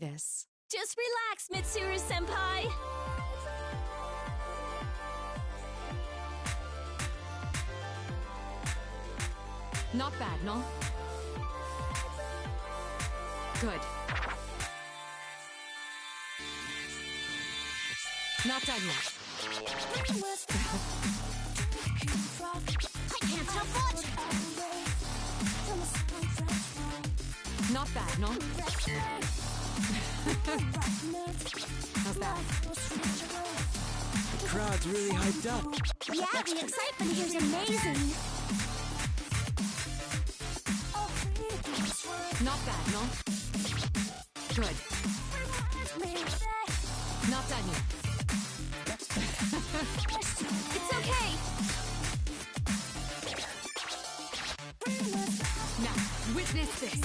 this. Just relax, Mitsuru-senpai. Not bad, no? Good. Not done yet. I can't stop watching. Not bad, no? Not bad. The crowd's really hyped up. Yeah, the excitement here's amazing. Not bad, no? Good. Not done yet. It's okay. Now, witness this.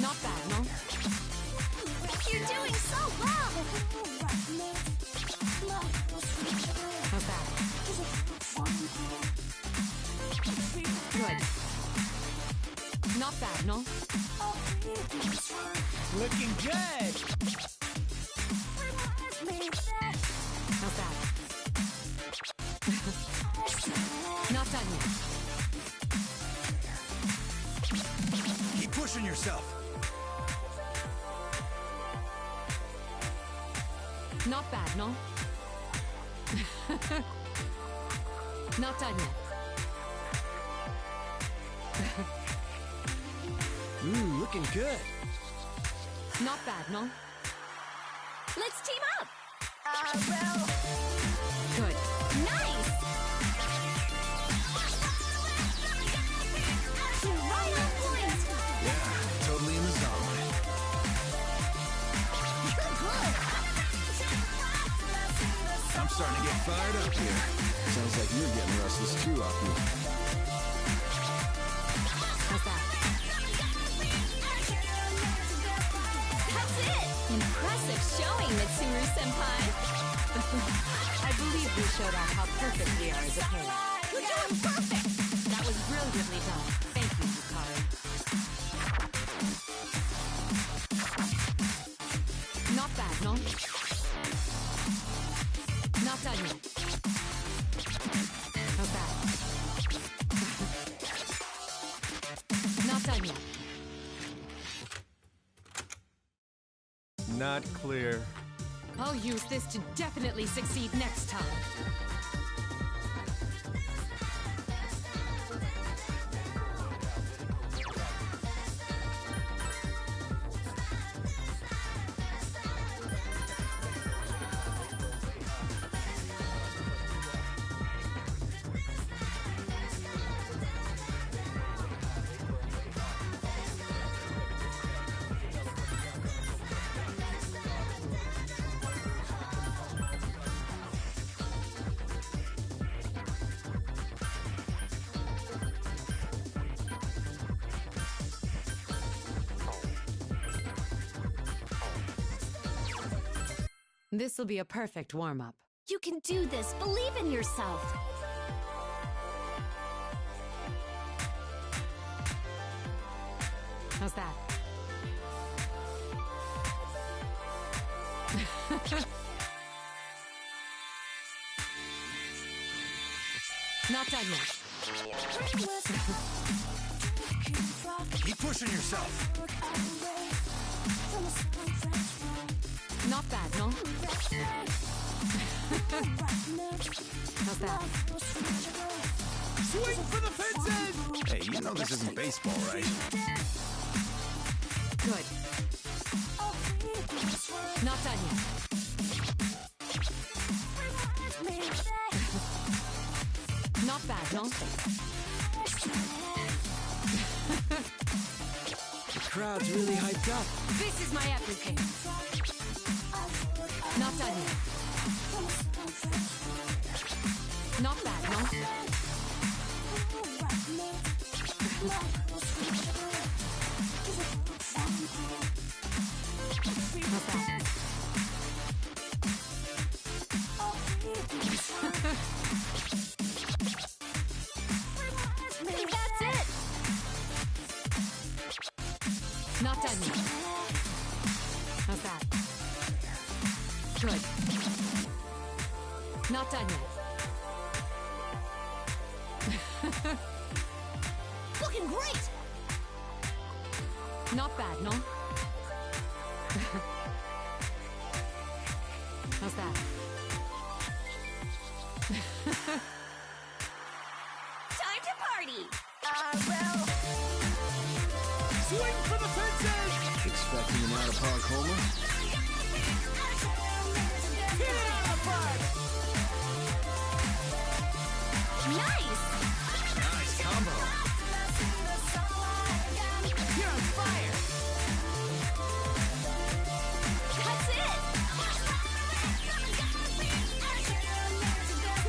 Not bad, no? You're doing so well. Not bad. Good. Not bad, no? Looking good. Not bad. Not done yet. Keep pushing yourself. Not bad, no? Not done yet. Looking good. Not bad, no? Let's team up. Good. Nice. You're right on point. Yeah, totally in the zone. You're good. I'm starting to get fired up here. Sounds like you're getting restless too, Aku. How's that? That's it. Impressive showing, Mitsuru-senpai. I believe we showed off how perfect we are as a pair. You're doing perfect. That was brilliantly done. Thank you, Yukari. Not bad, no? Not done yet. Not bad. Not done yet. Not clear. I'll use this to definitely succeed next time. This'll be a perfect warm-up. You can do this. Believe in yourself. How's that? Not done yet. Keep pushing yourself. Not bad, no? How's that? Swing for the fences! Hey, you know this isn't baseball, right? Good. Not done yet. Not bad, no? The crowd's really hyped up. This is my everything. Not done yet. Not bad, no? Not bad. That's it. Not done yet. How's that? Good. Not done yet. Looking great! Not bad, no? How's that? Time to party! Well... Swing for the fences! Expecting an out-of-park homer? Hit it out of the park! Nice! Nice combo. You're on fire! That's it!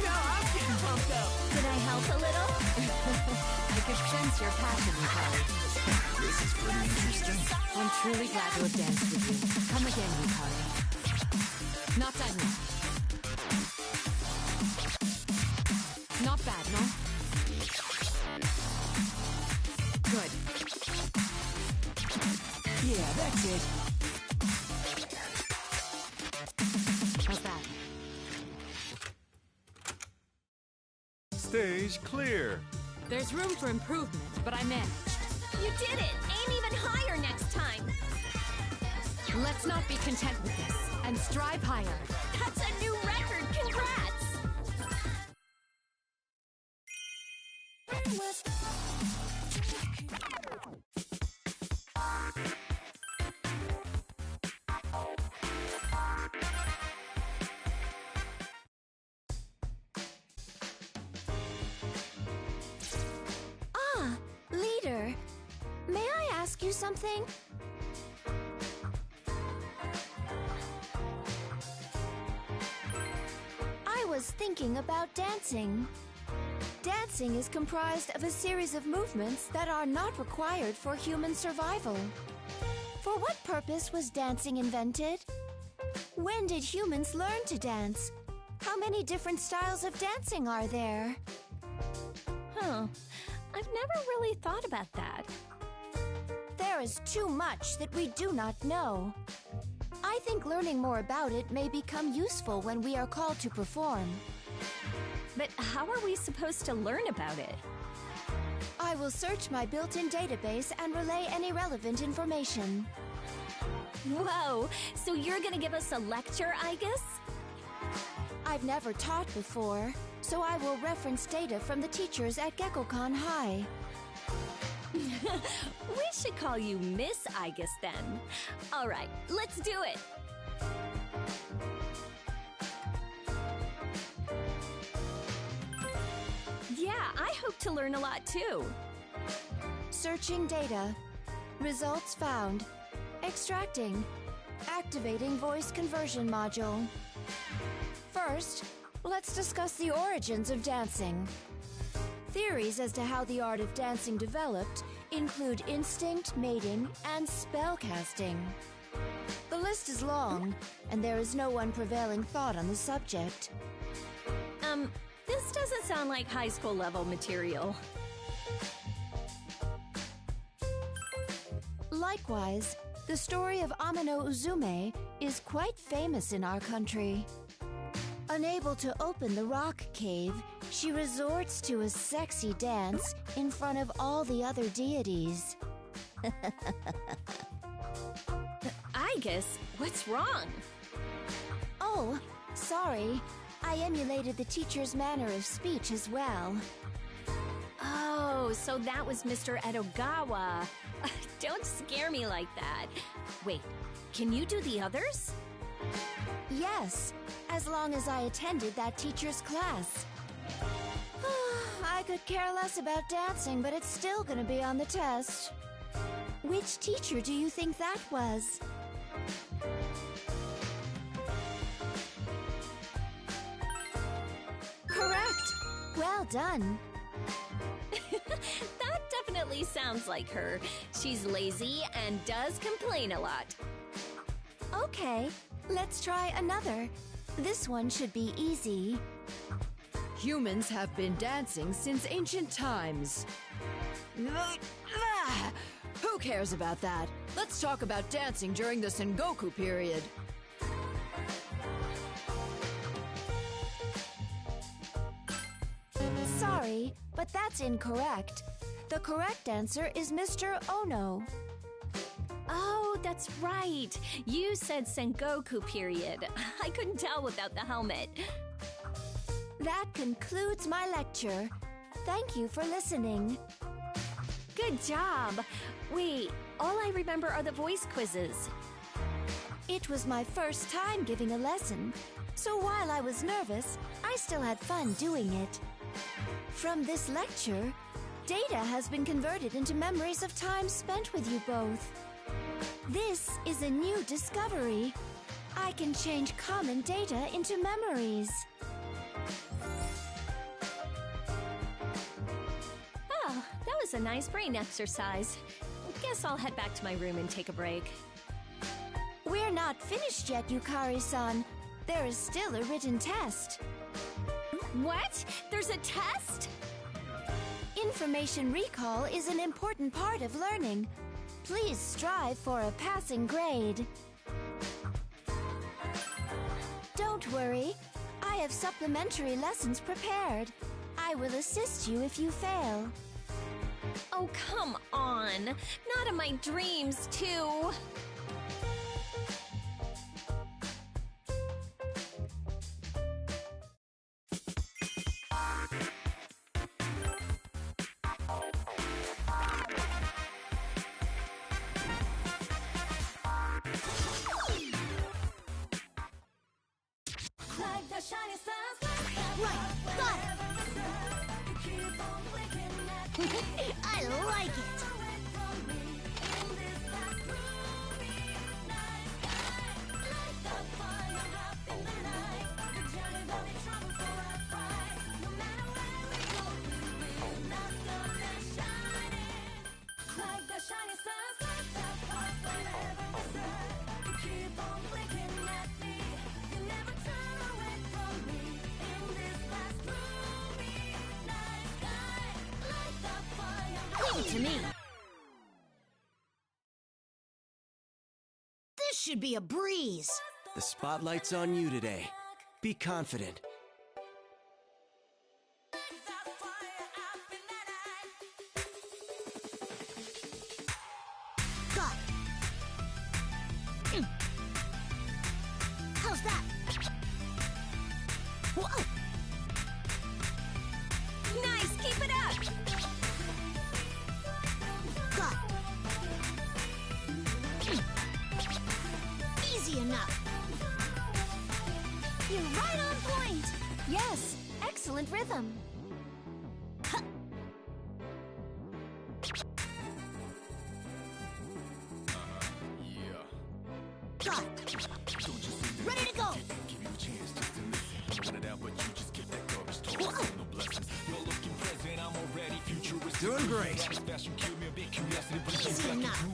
Now I'm getting pumped up! Did I help a little? I could sense your passion, Yukari. This is pretty interesting. I'm truly glad to have danced with you. Come again, Yukari. Not done yet. Not bad, no? Good. Yeah, that's it. How's that? Stage clear. There's room for improvement, but I managed. You did it! Aim even higher next time! Let's not be content with this, and strive higher. That's a new record! Congrats! Ah, leader. May I ask you something? I was thinking about dancing. Dancing is comprised of a series of movements that are not required for human survival. For what purpose was dancing invented? When did humans learn to dance? How many different styles of dancing are there? Huh. I've never really thought about that. There is too much that we do not know. I think learning more about it may become useful when we are called to perform. But how are we supposed to learn about it? I will search my built-in database and relay any relevant information. Whoa, so you're gonna give us a lecture, I guess? I've never taught before, so I will reference data from the teachers at GeckoCon High. We should call you Miss Igus then. All right, let's do it. Yeah, I hope to learn a lot too. Searching data. Results found. Extracting. Activating voice conversion module. First, let's discuss the origins of dancing. Theories as to how the art of dancing developed include instinct, mating, and spellcasting. The list is long, and there is no one prevailing thought on the subject. This doesn't sound like high school level material. Likewise, the story of Amino Uzume is quite famous in our country. Unable to open the rock cave, she resorts to a sexy dance in front of all the other deities. I guess, what's wrong? Oh, sorry. I emulated the teacher's manner of speech as well. Oh, so that was Mr. Edogawa. Don't scare me like that. Wait, can you do the others? Yes, as long as I attended that teacher's class. I could care less about dancing, but it's still gonna be on the test. Which teacher do you think that was? Correct! Well done. That definitely sounds like her. She's lazy and does complain a lot. Okay, let's try another. This one should be easy. Humans have been dancing since ancient times. Who cares about that? Let's talk about dancing during the Sengoku period. Sorry, but that's incorrect. The correct answer is Mr. Ono. Oh, that's right. You said Sengoku period. I couldn't tell without the helmet. That concludes my lecture. Thank you for listening. Good job. Wait, all I remember are the voice quizzes. It was my first time giving a lesson, so while I was nervous, I still had fun doing it. From this lecture, data has been converted into memories of time spent with you both. This is a new discovery. I can change common data into memories. Oh, that was a nice brain exercise. Guess I'll head back to my room and take a break. We're not finished yet, Yukari-san. There is still a written test. What? There's a test? Information recall is an important part of learning. Please strive for a passing grade. Don't worry. I have supplementary lessons prepared. I will assist you if you fail. Oh, come on. Not in my dreams, too. Right, got it! I like it! Leave it to me! This should be a breeze! The spotlight's on you today. Be confident. Got it. How's that? Whoa! Nice, keep it up! Got it. Easy enough. You're right on point. Yes, excellent rhythm. Huh. Got it. Ready to go. Whoa. Doing great. Easy enough.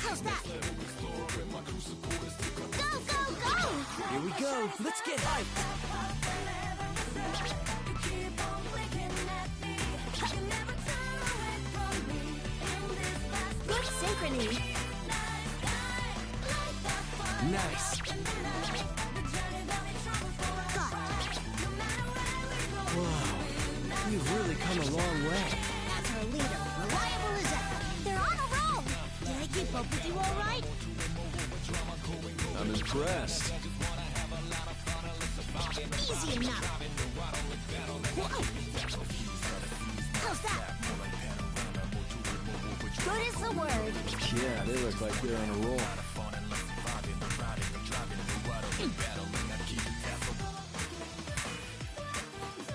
How's that? Go, go, go! Here we go. Let's get hyped. Good synchrony. Nice. Got it. Whoa. You've really come a long way. That's our leader, reliable as ever. They're on a roll. Did I keep up with you all right? I'm impressed. Easy enough. Whoa. How's that? Good as the word. Yeah, they look like they're on a roll.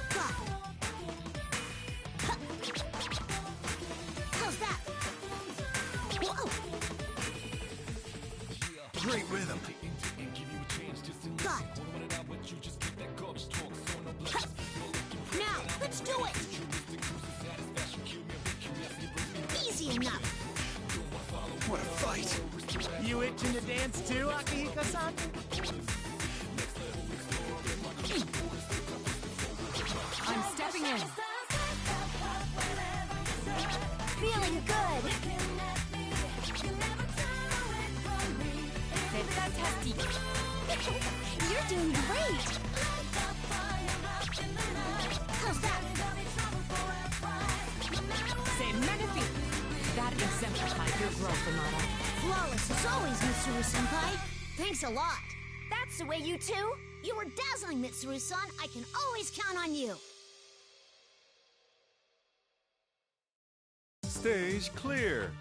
Got it. Huh. How's that? Whoa. Great rhythm. Got it. Huh. Now, let's do it. Easy enough. What a fight. You itching to dance too, Akihiko-san? I'm Stepping in. Feeling good. C'est fantastique. You're doing great. How's that? C'est magnifique. That exemplifies your growth, Amada. Flawless as always, Mitsuru-senpai. Thanks a lot. That's the way you two. You were dazzling, Mitsuru-san. I can always count on you. Stage clear.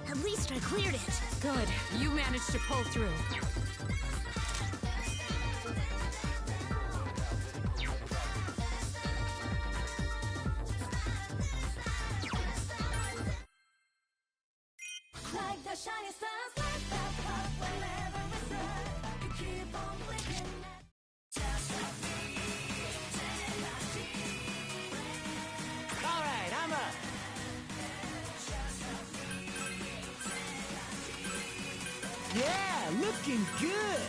At least I cleared it. Good. You managed to pull through. Like the shining stars, light that up whenever we start. You keep on blinking. All right, I'm up. Yeah, looking good.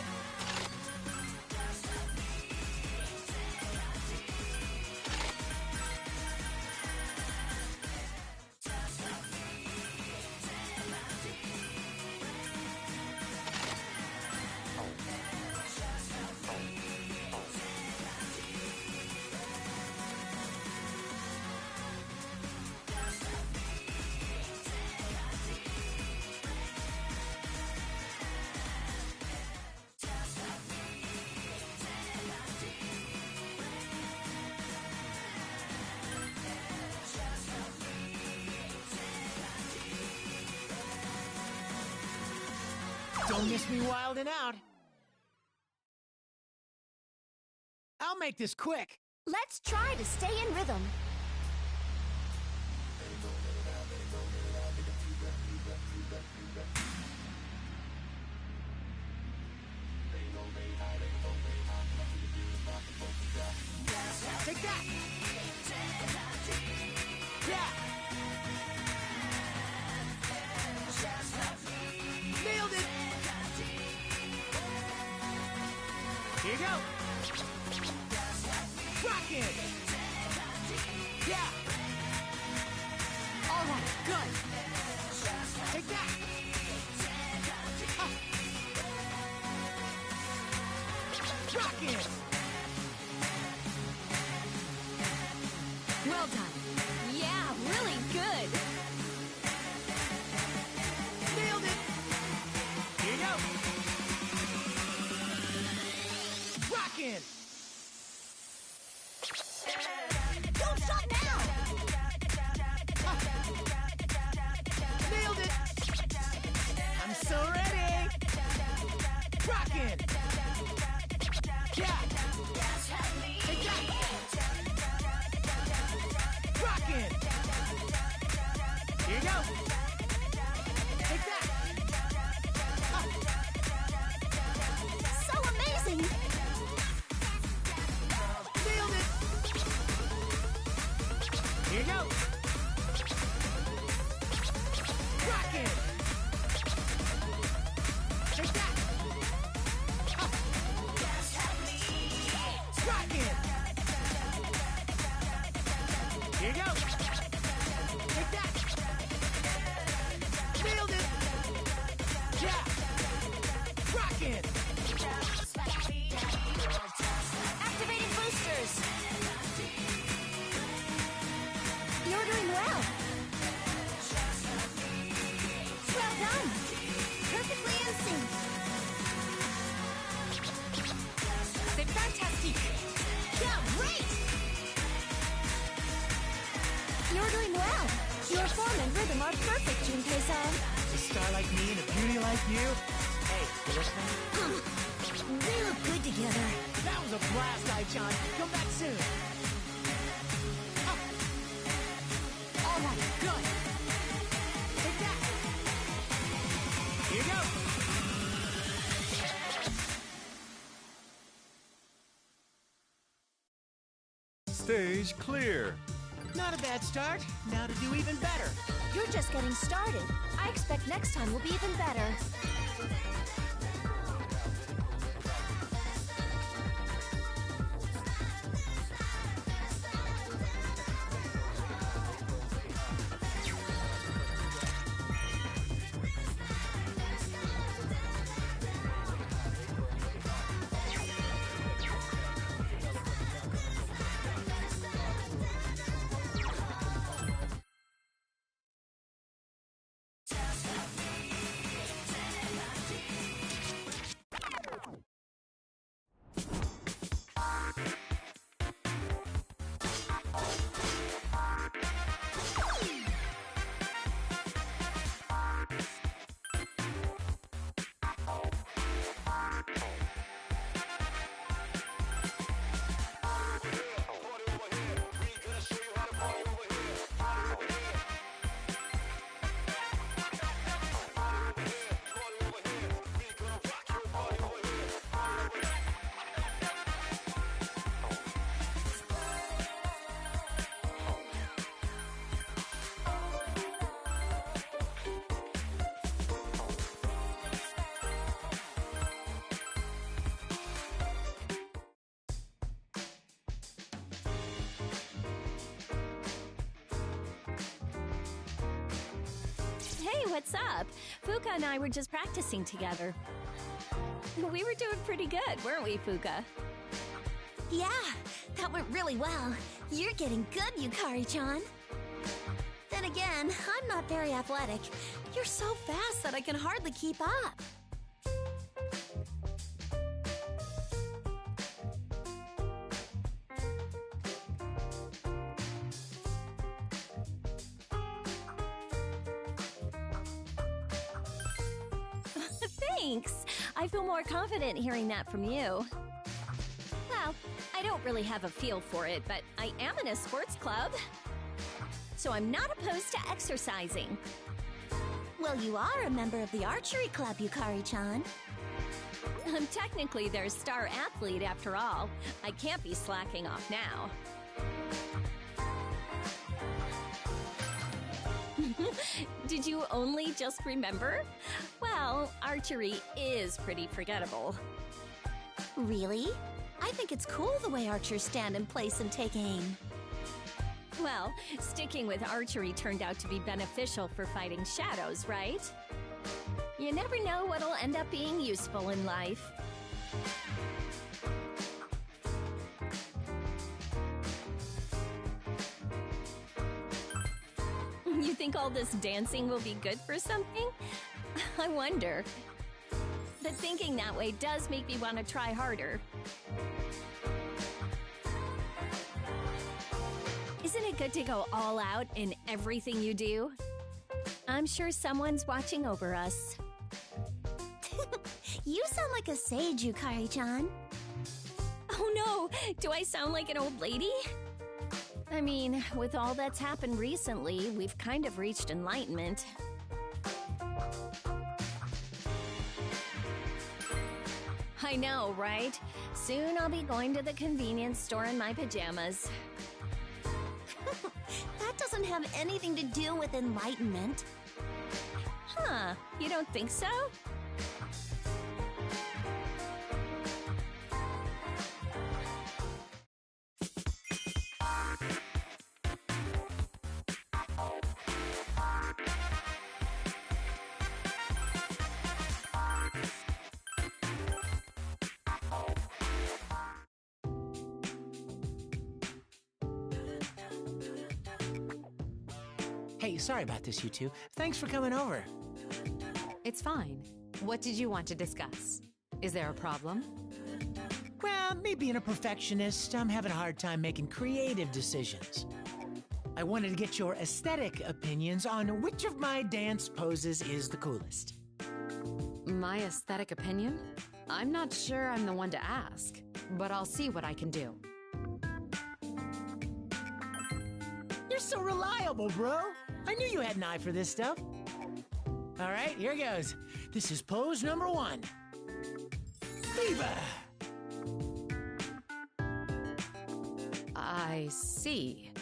Don't miss me wildin' out. I'll make this quick. Let's try to stay in rhythm. Take that. Yeah. Nailed it. Here you go. Rock it. Yeah. All right, good. Take that. Rock it. Well done. Yeah, really good. Nailed it. Here you go. Rockin'. Don't stop now! Nailed it. I'm so ready. Rockin'. Yeah. Take that. Rockin'. Here you go. Take that. So amazing! Nailed it. Here you go. Rockin'. Take that. Rockin'. Here you go. Take that. Nailed it. Yeah. Rockin'. Activating boosters! You're doing well. Well done. Perfectly in sync. C'est fantastique. Yeah, great! You're doing well. Your form and rhythm are perfect, Junpei-san. A star like me and a beauty like you. Hey, you listening? They look good together. That was a blast, Ai-chan. Come back soon. All right, good. Take that. Here you go. Stage clear. Not a bad start. Now to do even better. You're just getting started. I expect next time will be even better. Hey, what's up? Fuka and I were just practicing together. We were doing pretty good, weren't we, Fuka? Yeah, that went really well. You're getting good, Yukari-chan. Then again, I'm not very athletic. You're so fast that I can hardly keep up. Thanks. I feel more confident hearing that from you. Well, I don't really have a feel for it, but I am in a sports club. So I'm not opposed to exercising. Well, you are a member of the archery club, Yukari-chan. I'm technically their star athlete after all. I can't be slacking off now. Did you only just remember? Well, archery is pretty forgettable. Really? I think it's cool the way archers stand in place and take aim. Well, sticking with archery turned out to be beneficial for fighting shadows, right? You never know what'll end up being useful in life. You think all this dancing will be good for something? I wonder. But thinking that way does make me want to try harder. Isn't it good to go all out in everything you do? I'm sure someone's watching over us. You sound like a sage, Yukari-chan. Oh no! Do I sound like an old lady? I mean, with all that's happened recently, we've kind of reached enlightenment. I know, right? Soon I'll be going to the convenience store in my pajamas. That doesn't have anything to do with enlightenment. Huh, you don't think so? Hey, sorry about this, you two. Thanks for coming over. It's fine. What did you want to discuss? Is there a problem? Well, me being a perfectionist, I'm having a hard time making creative decisions. I wanted to get your aesthetic opinions on which of my dance poses is the coolest. My aesthetic opinion? I'm not sure I'm the one to ask, but I'll see what I can do. You're so reliable, bro. I knew you had an eye for this stuff. All right, here goes. This is pose number 1. Viva! I see.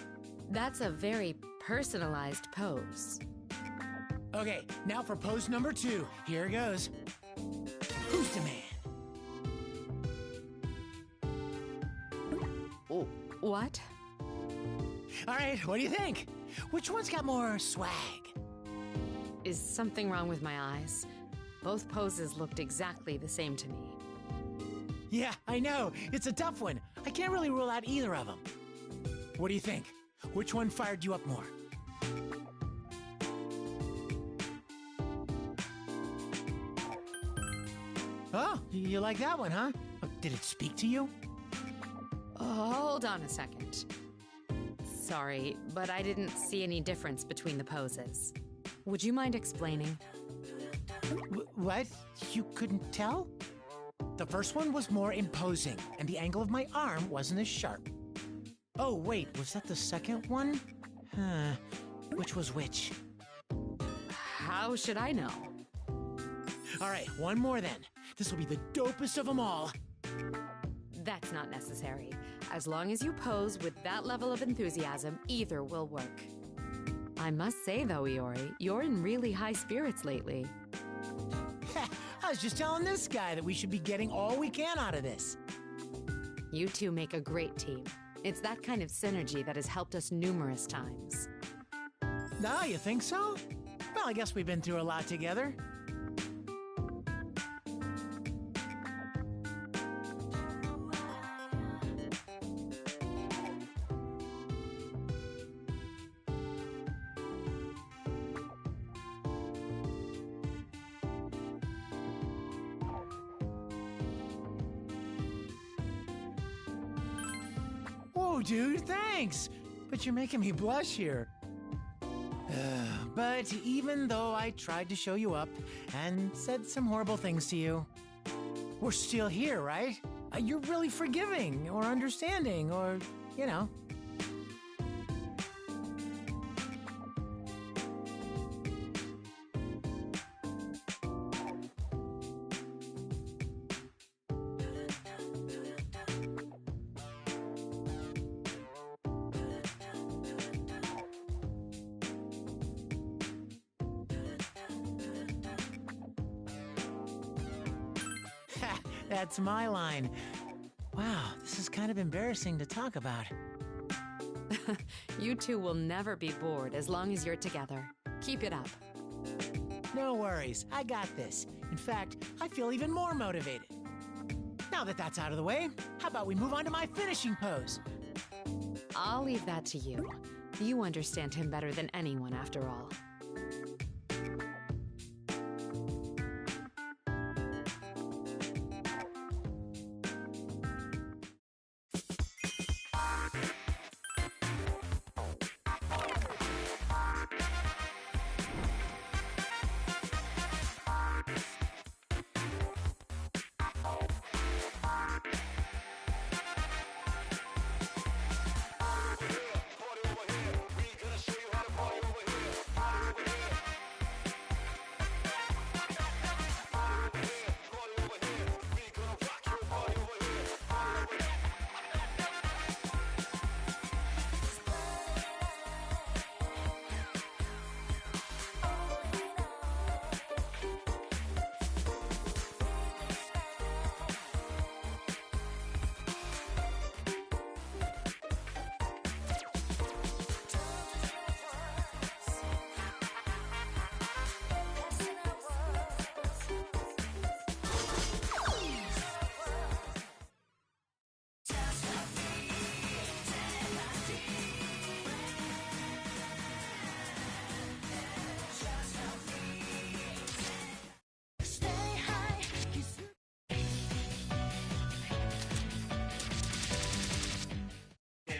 That's a very personalized pose. Okay, now for pose number 2. Here goes. Who's the man? Oh, what? All right, what do you think? Which one's got more swag? Is something wrong with my eyes? Both poses looked exactly the same to me. Yeah, I know. It's a tough one. I can't really rule out either of them. What do you think? Which one fired you up more? Oh, you like that one, huh? Did it speak to you? Hold on a second. Sorry, but I didn't see any difference between the poses. Would you mind explaining? What? You couldn't tell? The first one was more imposing, and the angle of my arm wasn't as sharp. Oh, wait, was that the second one? Huh. Which was which? How should I know? All right, one more then. This will be the dopest of them all. That's not necessary. As long as you pose with that level of enthusiasm, either will work. I must say, though, Iori, you're in really high spirits lately. I was just telling this guy that we should be getting all we can out of this. You two make a great team. It's that kind of synergy that has helped us numerous times. Ah, you think so? Well, I guess we've been through a lot together. Whoa, dude, thanks! But you're making me blush here. But even though I tried to show you up and said some horrible things to you, we're still here, right? You're really forgiving or understanding or, you know. That's my line. Wow, this is kind of embarrassing to talk about. You two will never be bored as long as you're together. Keep it up. No worries, I got this. In fact, I feel even more motivated. Now that that's out of the way, how about we move on to my finishing pose? I'll leave that to you. You understand him better than anyone, after all.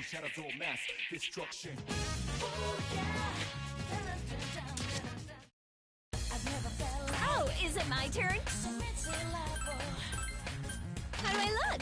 Shadows all mass destruction. Oh, is it my turn? How do I look?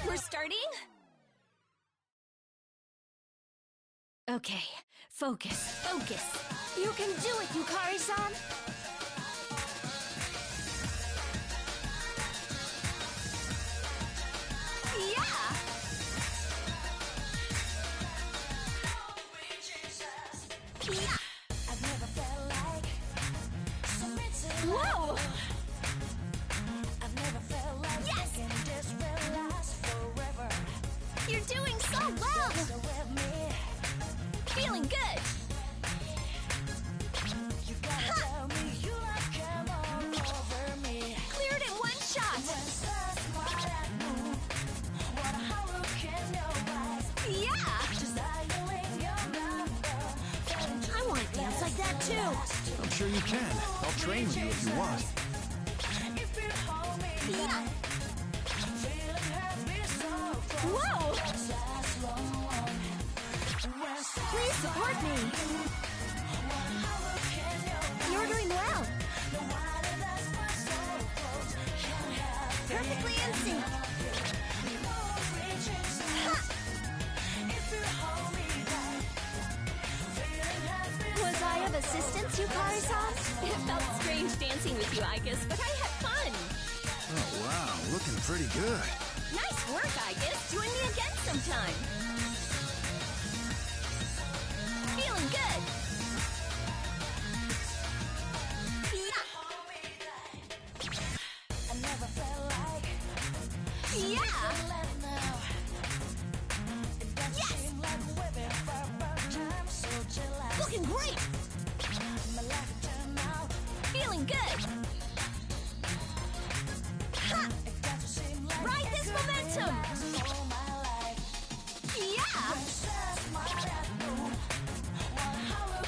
We're starting? Okay, focus, focus. You can do it, Yukari-san! Yeah! You're doing so well! Feeling good! Ha! Cleared in one shot! Yeah! I want to dance like that too! I'm sure you can. I'll train with you if you want. Yeah! Whoa! Please support me! You're doing well! Perfectly in sync! Ha! Was I of assistance, Yukari-san? It felt strange dancing with you, Igus, but I had fun! Oh, wow. Looking pretty good. Nice work, Igus! Join me again sometime! Feeling good! Yeah! Yeah! Yes! Looking great! Feeling good! Ha! Ride this momentum! Yeah!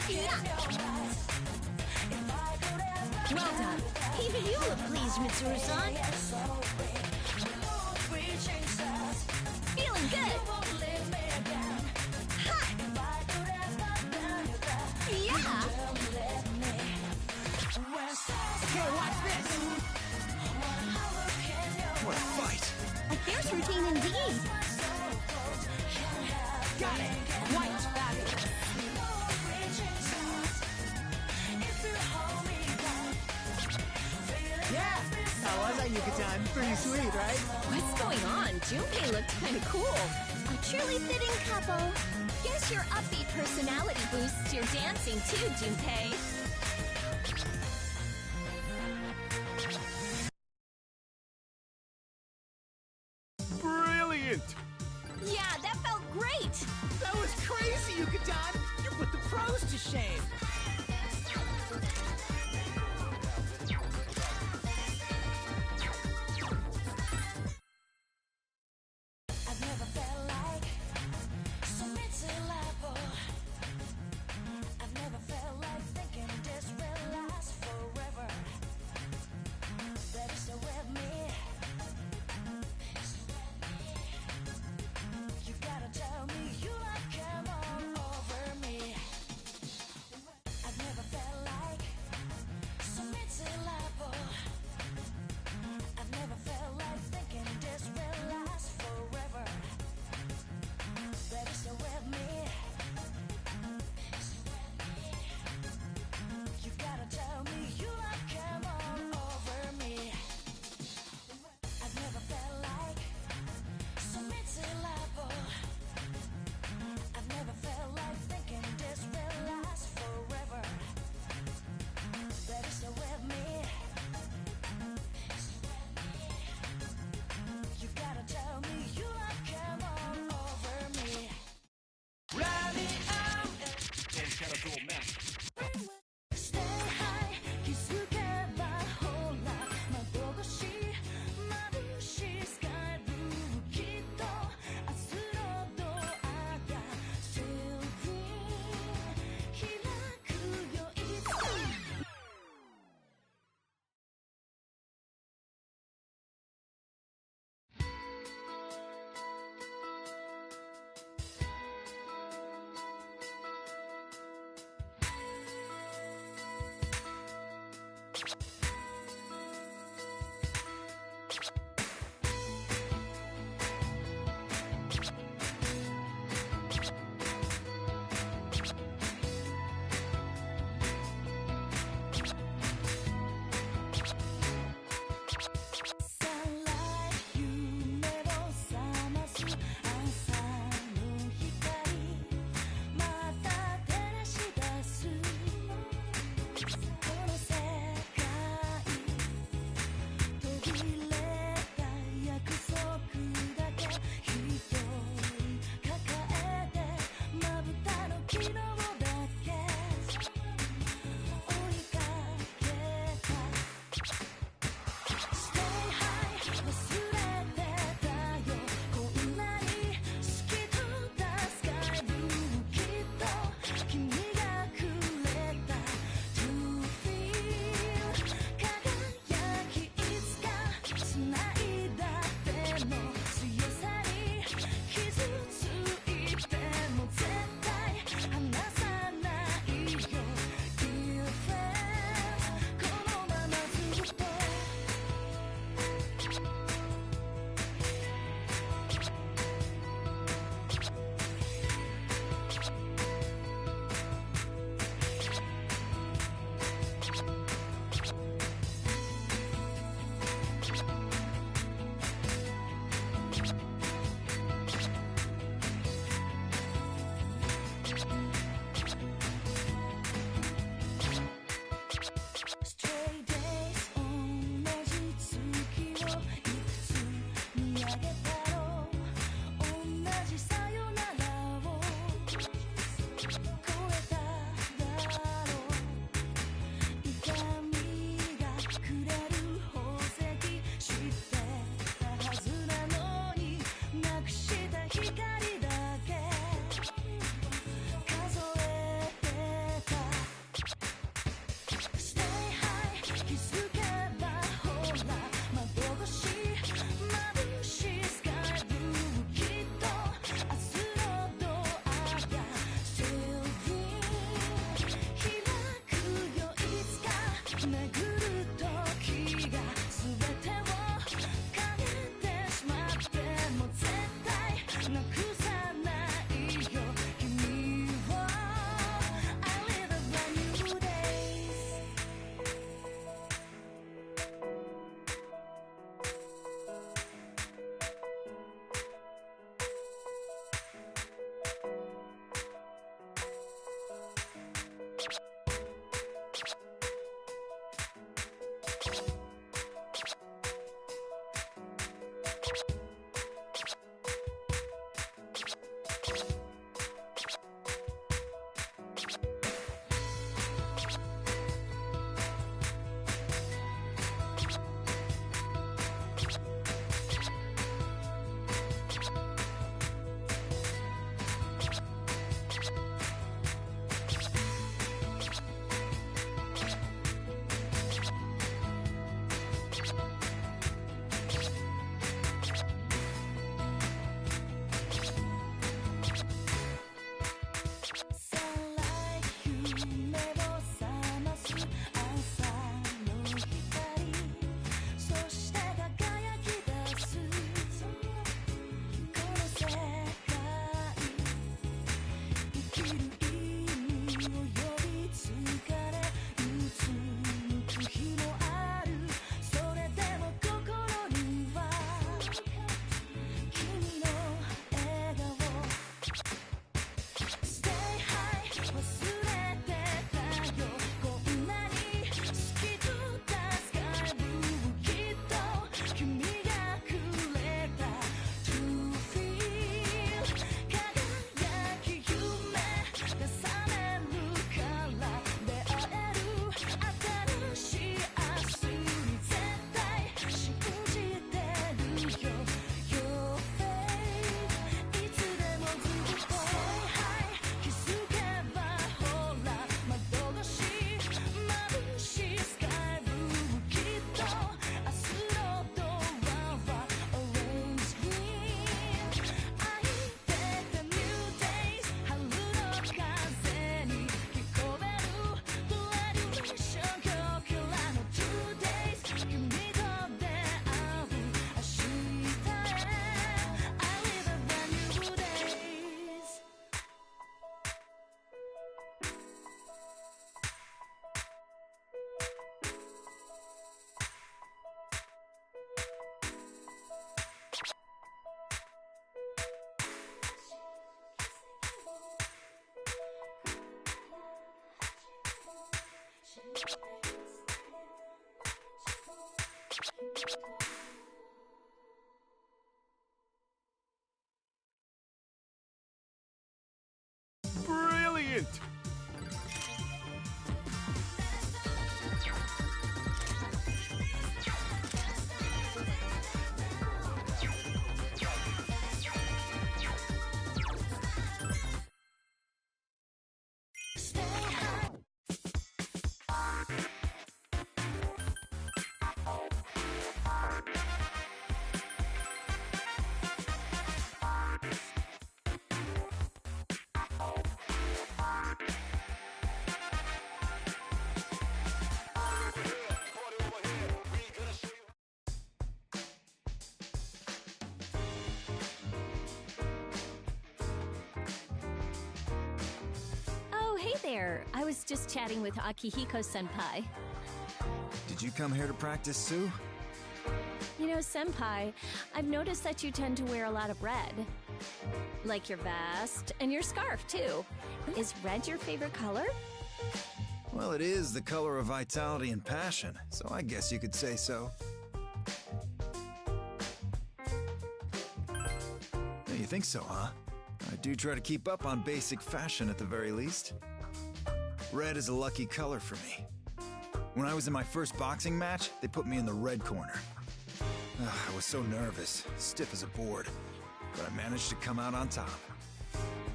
Yeah! Well done. Even you look pleased, Mitsuru-san. Feeling good. Ha! Yeah! Okay, watch this! What a fight. A fierce routine indeed. Got it! Quite fabulous! Yeah! How was I, Yuka-tan? Pretty sweet, right? What's going on? Junpei looked kind of cool. A truly fitting couple. Guess your upbeat personality boosts your dancing too, Junpei. Brilliant. Yeah, that felt great. That was crazy, Yuka-tan! You put the pros to shame! I've never felt like so mid-level. I've never felt like thinking this will last forever. That is so with me. You gotta tell me you like come on over me. I've never felt like so mid-level. I've never felt like thinking this will last forever. That is so with me. You gotta tell me you like come on over me. I've never felt like so mid-level. I've never felt like thinking this will last forever. That is so with me. You gotta tell me you like come on over me. Stay high, 気づけばほら窓越し眩しいスカイブルーきっと明日のドアがシェルフィン開くよいつか there. I was just chatting with Akihiko-senpai. Did you come here to practice, Sue? You know, senpai, I've noticed that you tend to wear a lot of red. Like your vest and your scarf, too. Is red your favorite color? Well, it is the color of vitality and passion, so I guess you could say so. You think so, huh? I do try to keep up on basic fashion at the very least. Red is a lucky color for me. When I was in my first boxing match, they put me in the red corner. I was so nervous, stiff as a board, but I managed to come out on top.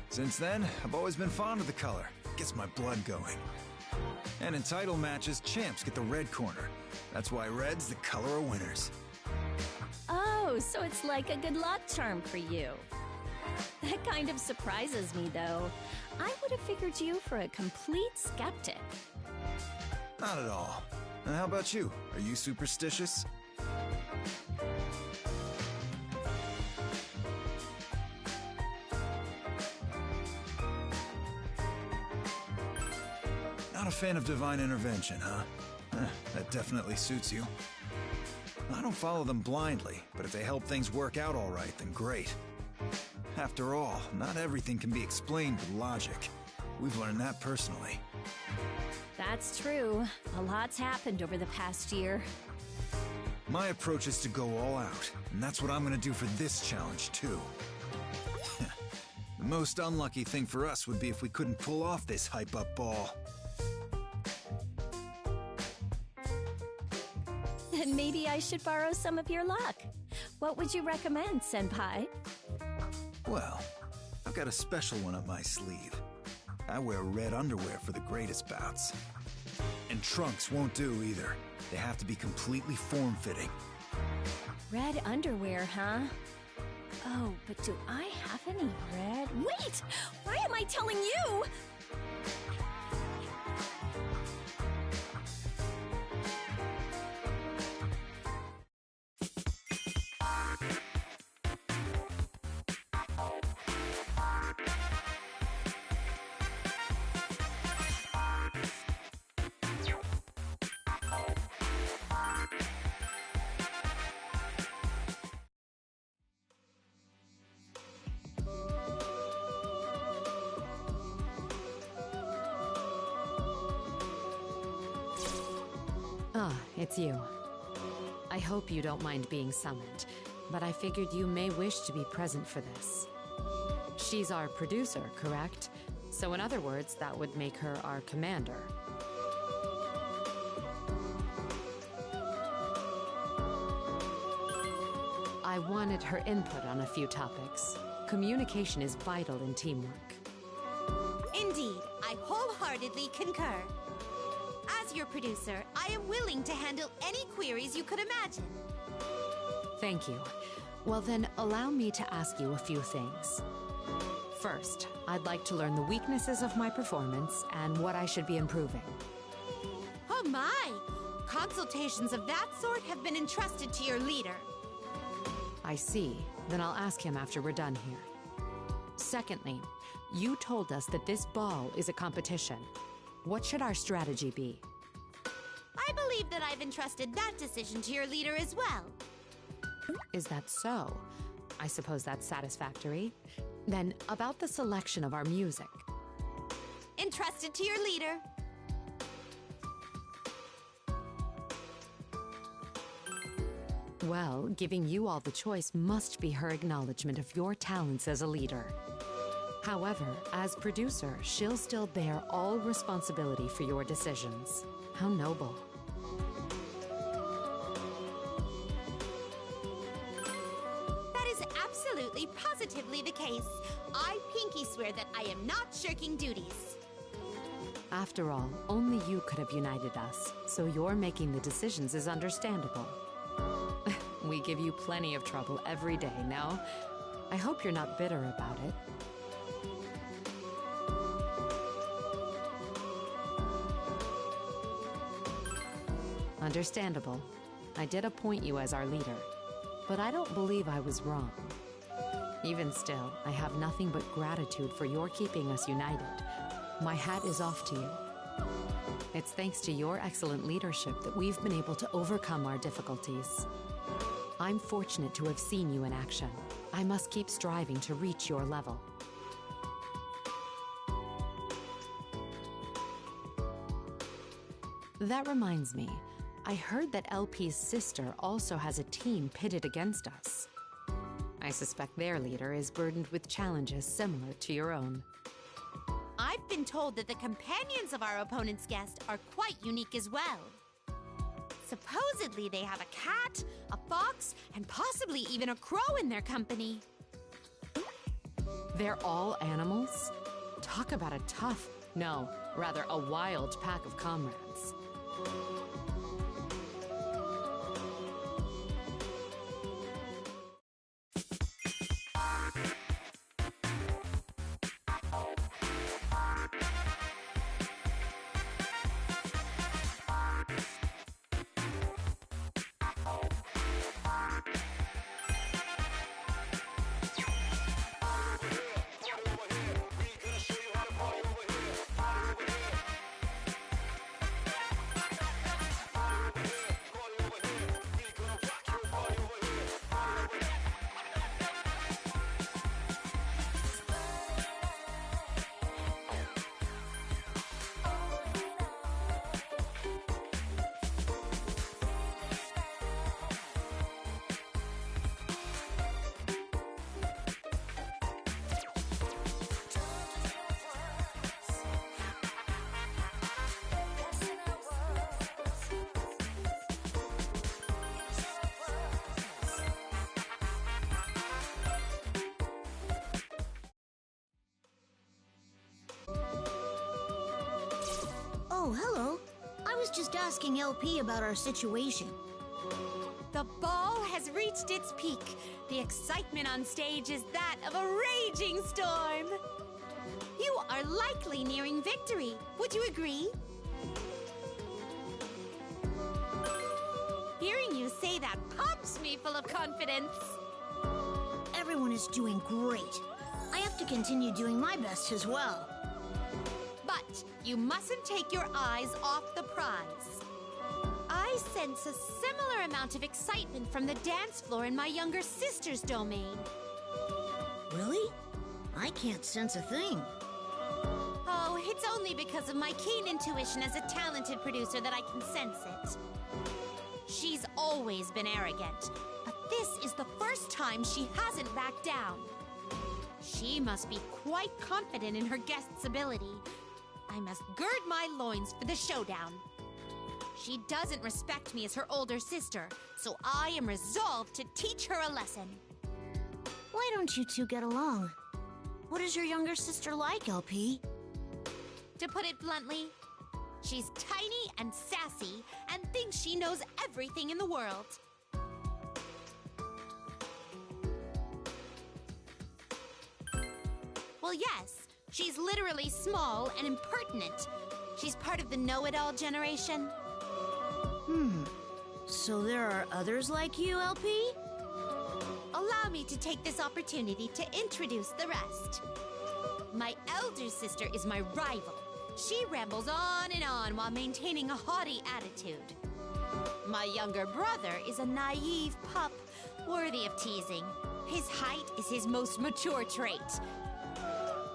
Since then, I've always been fond of the color. It gets my blood going. And in title matches, champs get the red corner. That's why red's the color of winners. Oh, so it's like a good luck charm for you. That kind of surprises me, though. I would have figured you for a complete skeptic. Not at all. And how about you? Are you superstitious? Not a fan of divine intervention, huh? That definitely suits you. I don't follow them blindly, but if they help things work out all right, then great. After all, not everything can be explained with logic. We've learned that personally. That's true. A lot's happened over the past year. My approach is to go all out, and that's what I'm gonna do for this challenge, too. The most unlucky thing for us would be if we couldn't pull off this hype-up ball. Then maybe I should borrow some of your luck. What would you recommend, senpai? Well, I've got a special one up my sleeve. I wear red underwear for the greatest bouts. And trunks won't do either. They have to be completely form-fitting. Red underwear, huh? Oh, but do I have any red? Wait! Why am I telling you? Ah, it's you. I hope you don't mind being summoned, but I figured you may wish to be present for this. She's our producer, correct? So in other words, that would make her our commander. I wanted her input on a few topics. Communication is vital in teamwork. Indeed, I wholeheartedly concur. As your producer, I am willing to handle any queries you could imagine. Thank you. Well then, allow me to ask you a few things. First, I'd like to learn the weaknesses of my performance and what I should be improving. Oh my! Consultations of that sort have been entrusted to your leader. I see. Then I'll ask him after we're done here. Secondly, you told us that this ball is a competition. What should our strategy be? I believe that I've entrusted that decision to your leader as well. Is that so? I suppose that's satisfactory. Then, about the selection of our music. Entrusted to your leader. Well, giving you all the choice must be her acknowledgement of your talents as a leader. However, as producer, she'll still bear all responsibility for your decisions. How noble. That is absolutely, positively the case. I pinky swear that I am not shirking duties. After all, only you could have united us, so your making the decisions is understandable. We give you plenty of trouble every day, no? I hope you're not bitter about it. Understandable. I did appoint you as our leader, but I don't believe I was wrong. Even still, I have nothing but gratitude for your keeping us united. my hat is off to you. It's thanks to your excellent leadership that we've been able to overcome our difficulties. I'm fortunate to have seen you in action. I must keep striving to reach your level. That reminds me, I heard that LP's sister also has a team pitted against us. I suspect their leader is burdened with challenges similar to your own. I've been told that the companions of our opponent's guest are quite unique as well. Supposedly they have a cat, a fox, and possibly even a crow in their company. They're all animals? Talk about a tough, no, rather a wild pack of comrades. Oh, hello. I was just asking LP about our situation. The ball has reached its peak. The excitement on stage is that of a raging storm. You are likely nearing victory. Would you agree? Hearing you say that pumps me full of confidence. Everyone is doing great. I have to continue doing my best as well. But you mustn't take your eyes off the prize. I sense a similar amount of excitement from the dance floor in my younger sister's domain. Really? I can't sense a thing. Oh, it's only because of my keen intuition as a talented producer that I can sense it. She's always been arrogant, but this is the first time she hasn't backed down. She must be quite confident in her guest's ability. I must gird my loins for the showdown. She doesn't respect me as her older sister, so I am resolved to teach her a lesson. Why don't you two get along? What is your younger sister like, LP? To put it bluntly, she's tiny and sassy and thinks she knows everything in the world. Well, yes, she's literally small and impertinent. She's part of the know-it-all generation. So there are others like you, LP? Allow me to take this opportunity to introduce the rest. My elder sister is my rival. She rambles on and on while maintaining a haughty attitude. My younger brother is a naive pup, worthy of teasing. His height is his most mature trait.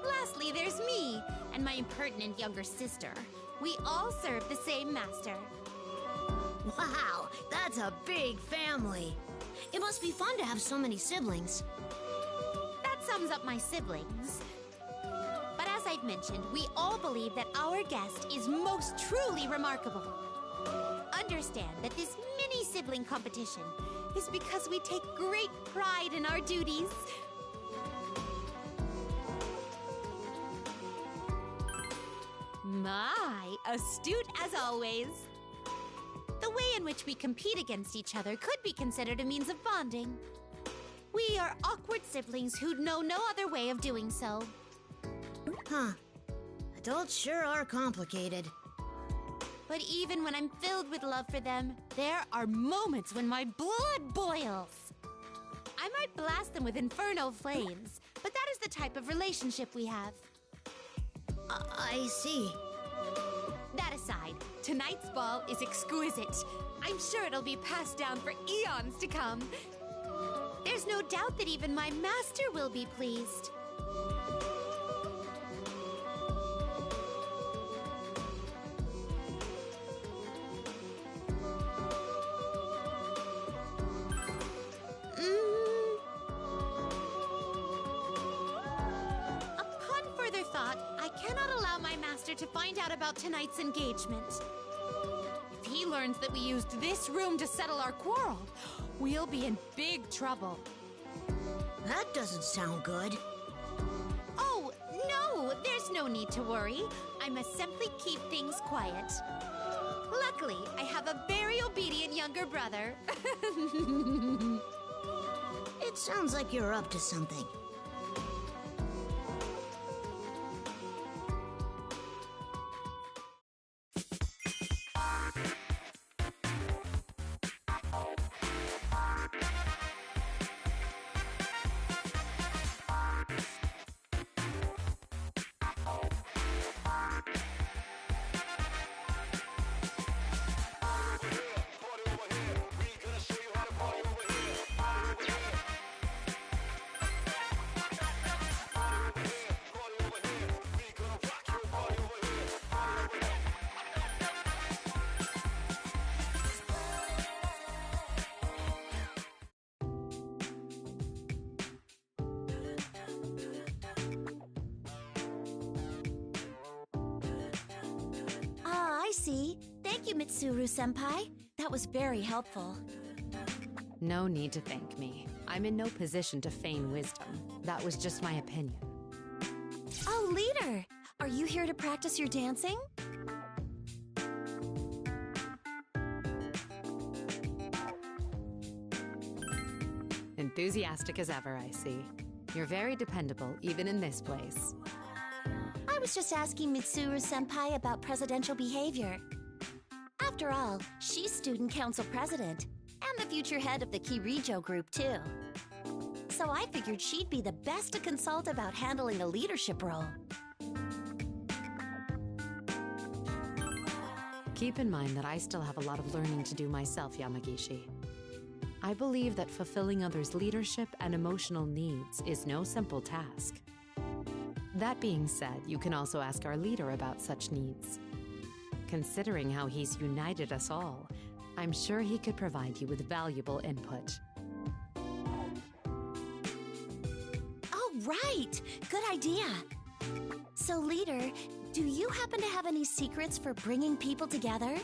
Lastly, there's me and my impertinent younger sister. We all serve the same master. Wow, that's a big family. It must be fun to have so many siblings. That sums up my siblings. But as I've mentioned, we all believe that our guest is most truly remarkable. Understand that this mini-sibling competition is because we take great pride in our duties. My, astute as always. The way in which we compete against each other could be considered a means of bonding. We are awkward siblings who know no other way of doing so. Huh. Adults sure are complicated. But even when I'm filled with love for them, there are moments when my blood boils. I might blast them with infernal flames, but that is the type of relationship we have. I see. That aside, tonight's ball is exquisite. I'm sure it'll be passed down for eons to come. There's no doubt that even my master will be pleased. Upon further thought, I cannot allow my master to find out about tonight's engagement. If he learns that we used this room to settle our quarrel, we'll be in big trouble. That doesn't sound good. Oh, no, there's no need to worry. I must simply keep things quiet. Luckily, I have a very obedient younger brother. It sounds like you're up to something. I see. Thank you, Mitsuru-senpai. That was very helpful. No need to thank me. I'm in no position to feign wisdom. That was just my opinion. Oh, leader! Are you here to practice your dancing? Enthusiastic as ever, I see. You're very dependable, even in this place. I was just asking Mitsuru-senpai about presidential behavior. After all, she's student council president, and the future head of the Kirijo group, too. So I figured she'd be the best to consult about handling a leadership role. Keep in mind that I still have a lot of learning to do myself, Yamagishi. I believe that fulfilling others' leadership and emotional needs is no simple task. That being said, you can also ask our leader about such needs. Considering how he's united us all, I'm sure he could provide you with valuable input. Oh, right! Good idea! So, leader, do you happen to have any secrets for bringing people together?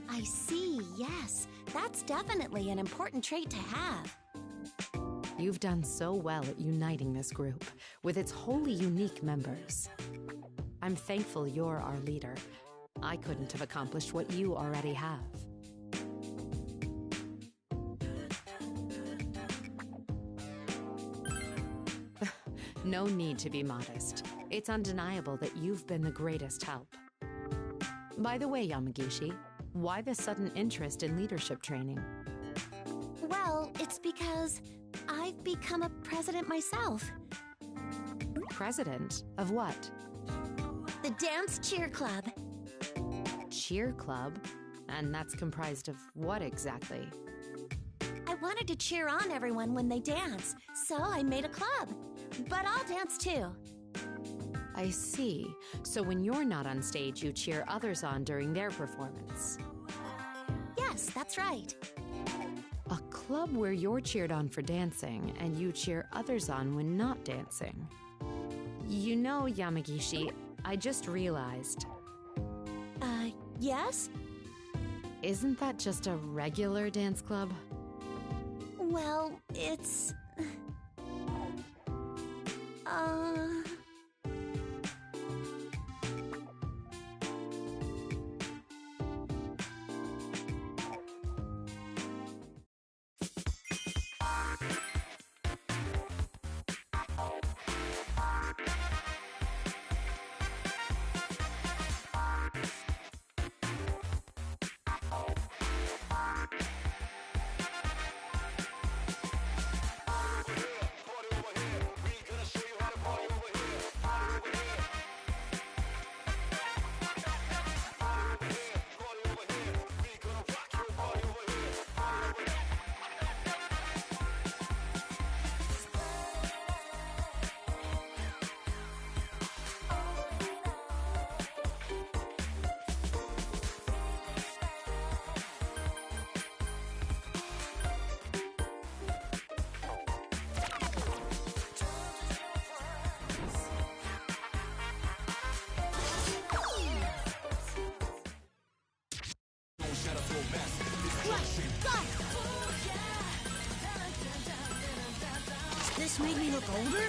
I see, yes. That's definitely an important trait to have. You've done so well at uniting this group, with its wholly unique members. I'm thankful you're our leader. I couldn't have accomplished what you already have. No need to be modest. It's undeniable that you've been the greatest help. By the way, Yamagishi, why the sudden interest in leadership training? Well, it's because I've become a president myself. President of what? The Dance Cheer Club. Cheer club? And that's comprised of what exactly? I wanted to cheer on everyone when they dance, so I made a club. But I'll dance too. I see. So when you're not on stage, you cheer others on during their performance. Yes, that's right. A club where you're cheered on for dancing and you cheer others on when not dancing. You know, Yamagishi, I just realized. Yes? Isn't that just a regular dance club? Well, it's... This made me look older?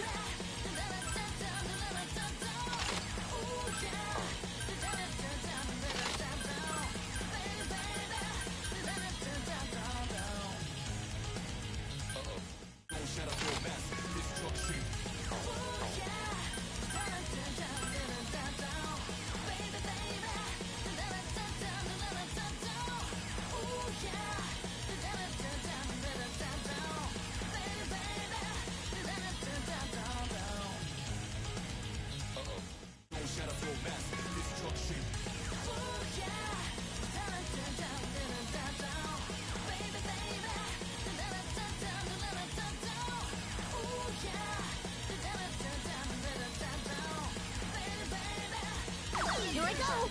Here I go!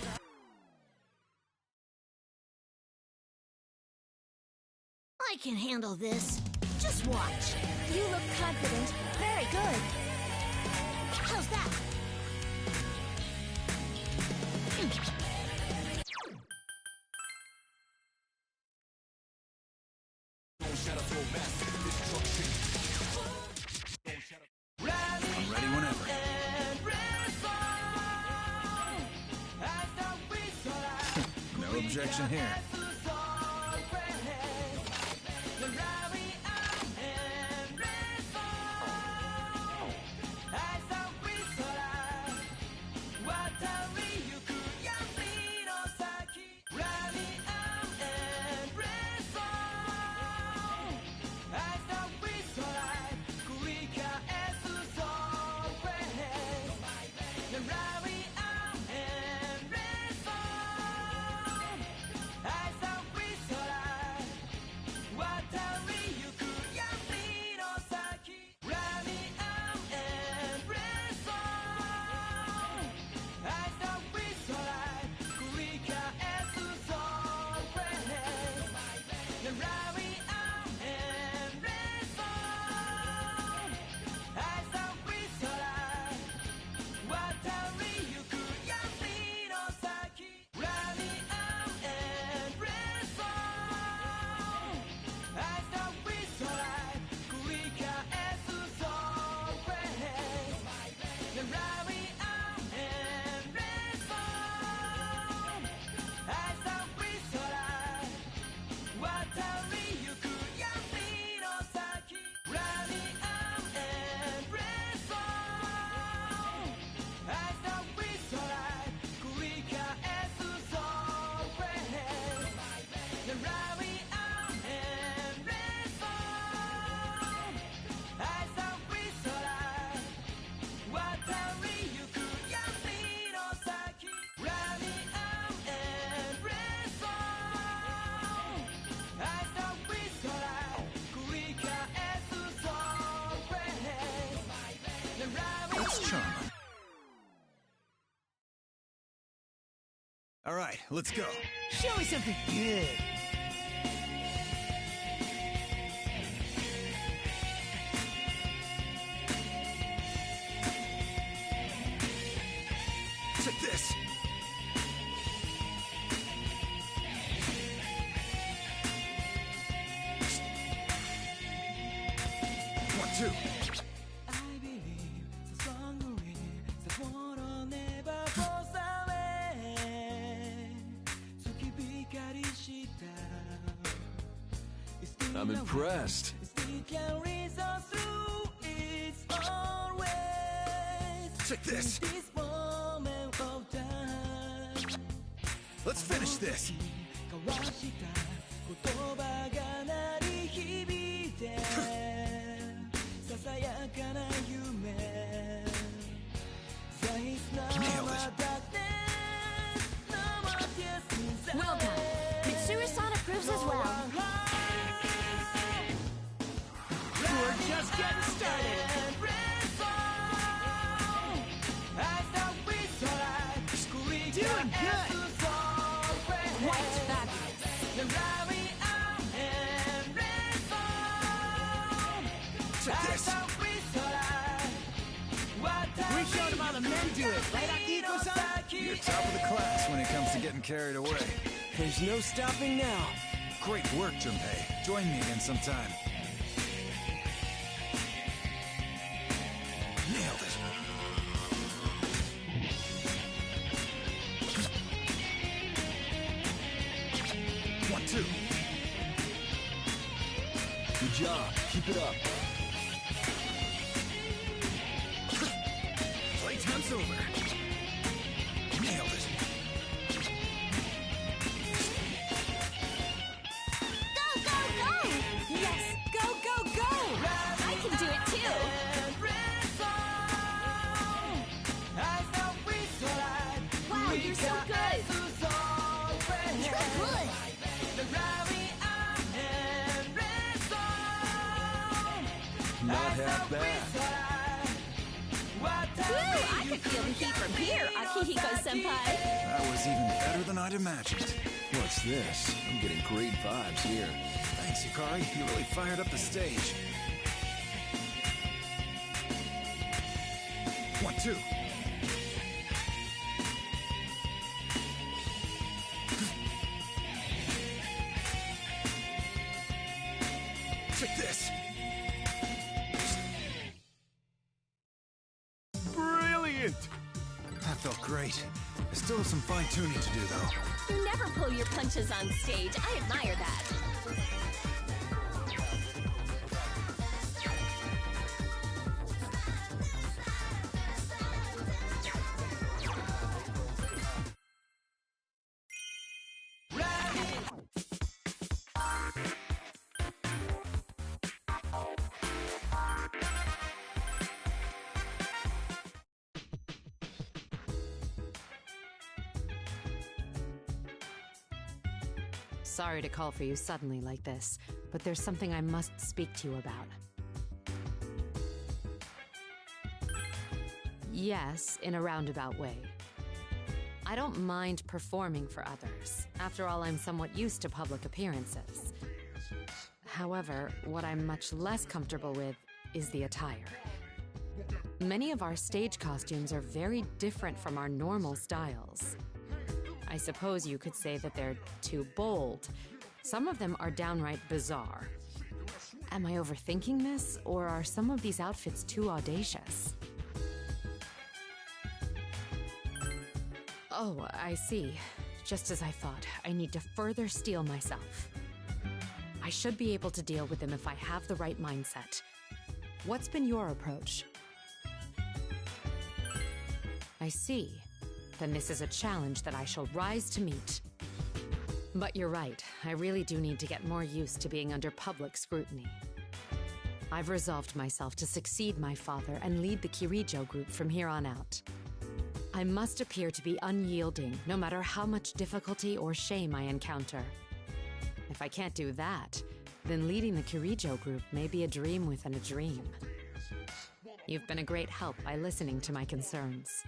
I can handle this. Just watch. You look confident. Very good. How's that? I'm ready whenever. No objection here. Charming. All right, let's go. Show me something good. Check this. One, two. I'm impressed. Check this. Let's finish this. Nailed it. Welcome. Mitsuru-san approves as well. We're just getting started. Doing good. Quite fabulous. Check this. We showed them how the men do it, right, Akiko-san? You're top of the class when it comes to getting carried away. There's no stopping now. Great work, Junpei. Join me again sometime. Nailed it. One, two. Good job. Keep it up. Playtime's over. Nailed it. Go, go, go! Yes, go, go, go! I can do it too! Wow, you're so good! You're good. Not half bad. Woo! I could feel the heat from here, Akihiko-senpai. That was even better than I'd imagined. What's this? I'm getting great vibes here. Thanks, Yukari. You really fired up the stage. One, two. Check this. Brilliant! That felt great. I still have some fine-tuning to do, though. You never pull your punches on stage. I admire that. Sorry to call for you suddenly like this, but there's something I must speak to you about. Yes, in a roundabout way. I don't mind performing for others. After all, I'm somewhat used to public appearances. However, what I'm much less comfortable with is the attire. Many of our stage costumes are very different from our normal styles. I suppose you could say that they're too bold. Some of them are downright bizarre. Am I overthinking this, or are some of these outfits too audacious? Oh, I see. Just as I thought, I need to further steel myself. I should be able to deal with them if I have the right mindset. What's been your approach? I see. Then this is a challenge that I shall rise to meet. But you're right, I really do need to get more used to being under public scrutiny. I've resolved myself to succeed my father and lead the Kirijo group from here on out. I must appear to be unyielding, no matter how much difficulty or shame I encounter. If I can't do that, then leading the Kirijo group may be a dream within a dream. You've been a great help by listening to my concerns.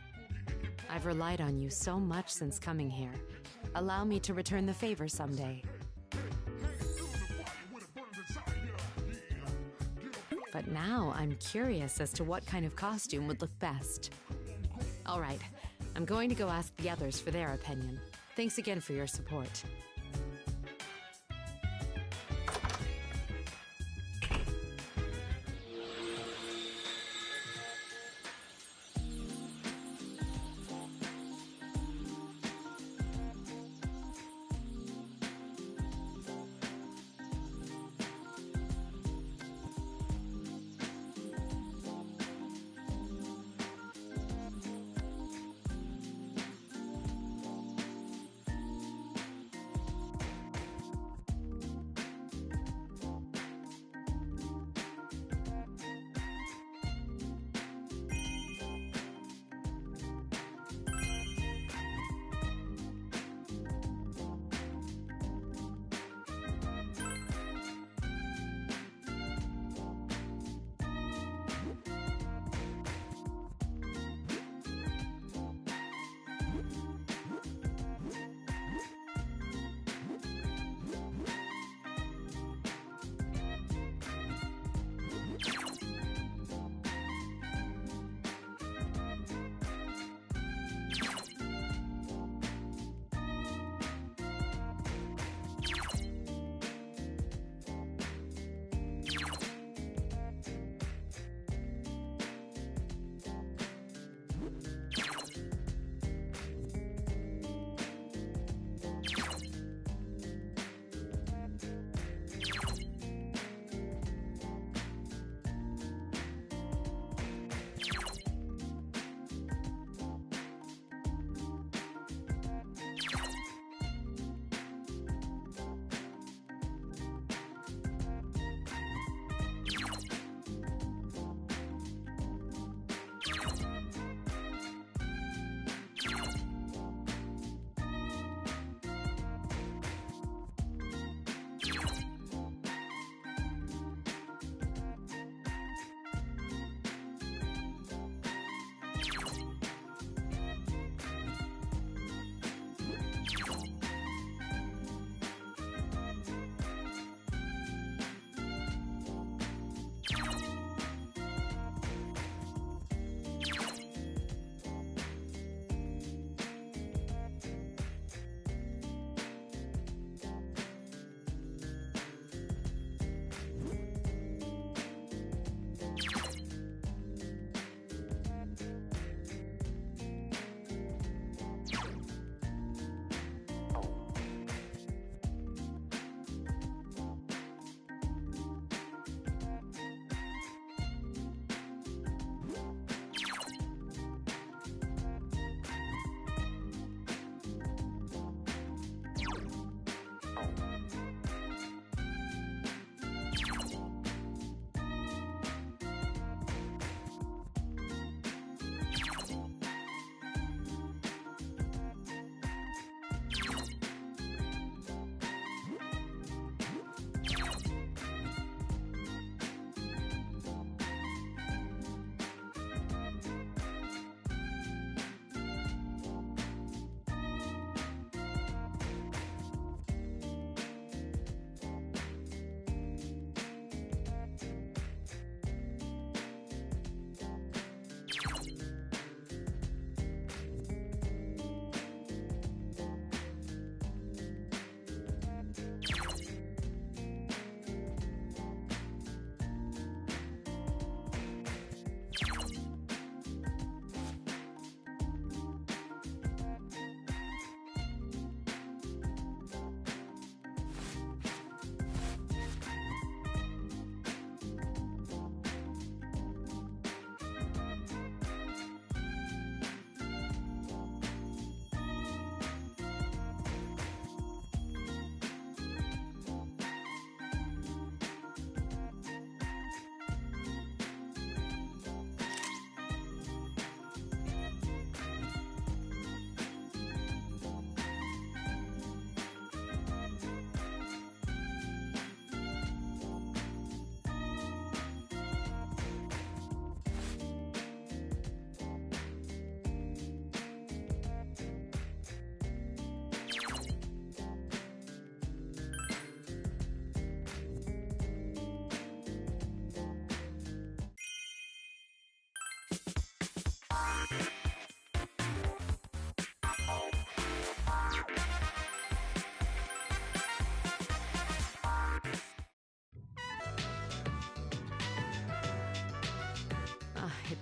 I've relied on you so much since coming here. Allow me to return the favor someday. But now I'm curious as to what kind of costume would look best. All right, I'm going to go ask the others for their opinion. Thanks again for your support.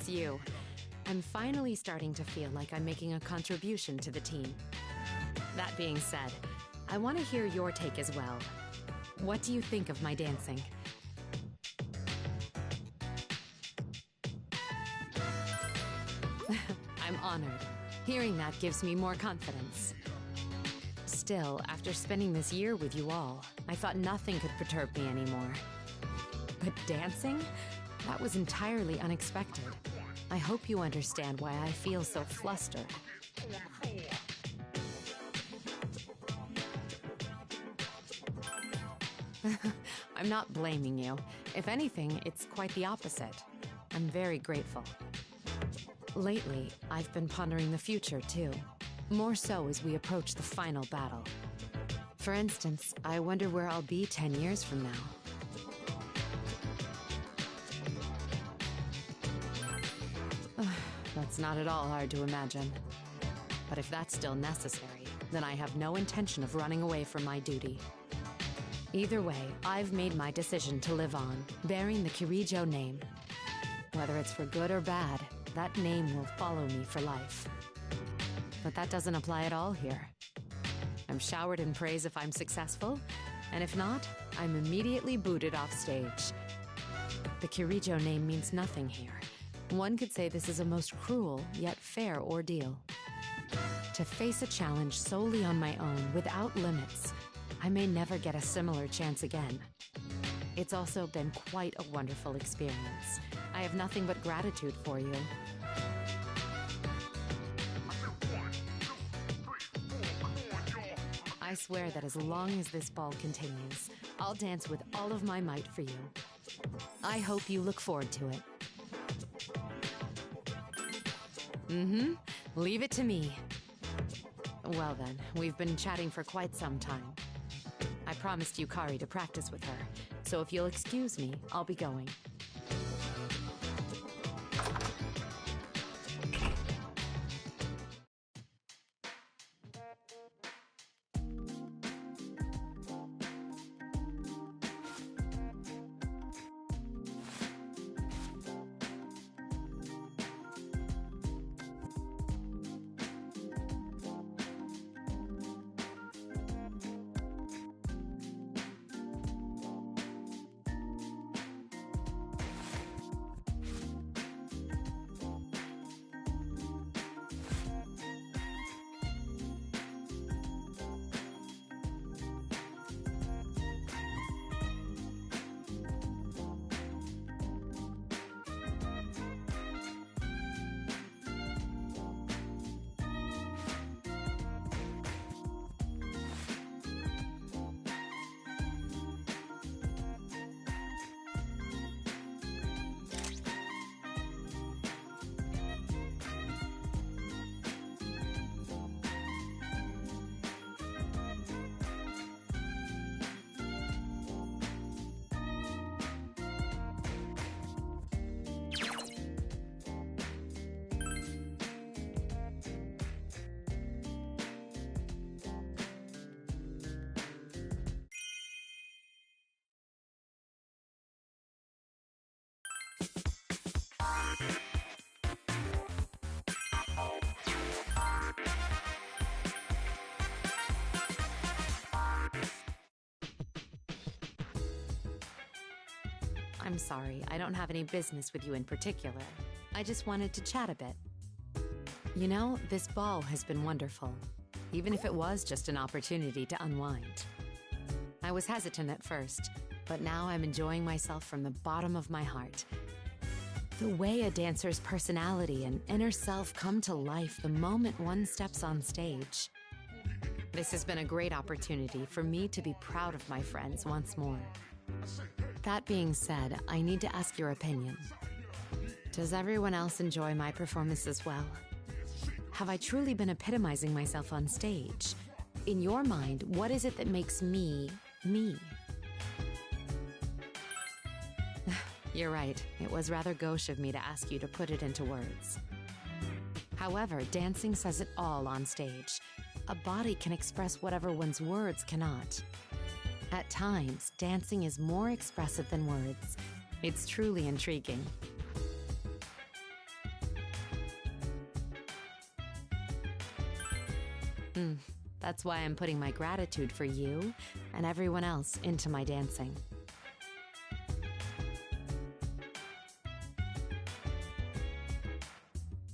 it's you. I'm finally starting to feel like I'm making a contribution to the team. That being said, I want to hear your take as well. What do you think of my dancing? I'm honored. Hearing that gives me more confidence. Still, after spending this year with you all, I thought nothing could perturb me anymore. But dancing? That was entirely unexpected. I hope you understand why I feel so flustered. I'm not blaming you. If anything, it's quite the opposite. I'm very grateful. Lately, I've been pondering the future, too. More so as we approach the final battle. For instance, I wonder where I'll be 10 years from now. That's not at all hard to imagine. But if that's still necessary, then I have no intention of running away from my duty. Either way, I've made my decision to live on, bearing the Kirijo name. Whether it's for good or bad, that name will follow me for life. But that doesn't apply at all here. I'm showered in praise if I'm successful, and if not, I'm immediately booted off stage. The Kirijo name means nothing here. One could say this is a most cruel, yet fair ordeal. To face a challenge solely on my own, without limits, I may never get a similar chance again. It's also been quite a wonderful experience. I have nothing but gratitude for you. I swear that as long as this ball continues, I'll dance with all of my might for you. I hope you look forward to it. Leave it to me. Well then, we've been chatting for quite some time. I promised Yukari to practice with her, so if you'll excuse me, I'll be going. I'm sorry, I don't have any business with you in particular. I just wanted to chat a bit. You know, this ball has been wonderful, even if it was just an opportunity to unwind. I was hesitant at first, but now I'm enjoying myself from the bottom of my heart. The way a dancer's personality and inner self come to life the moment one steps on stage. This has been a great opportunity for me to be proud of my friends once more. That being said, I need to ask your opinion. Does everyone else enjoy my performance as well? Have I truly been epitomizing myself on stage? In your mind, what is it that makes me, me? You're right, it was rather gauche of me to ask you to put it into words. However, dancing says it all on stage. A body can express whatever one's words cannot. At times, dancing is more expressive than words. It's truly intriguing. That's why I'm putting my gratitude for you and everyone else into my dancing.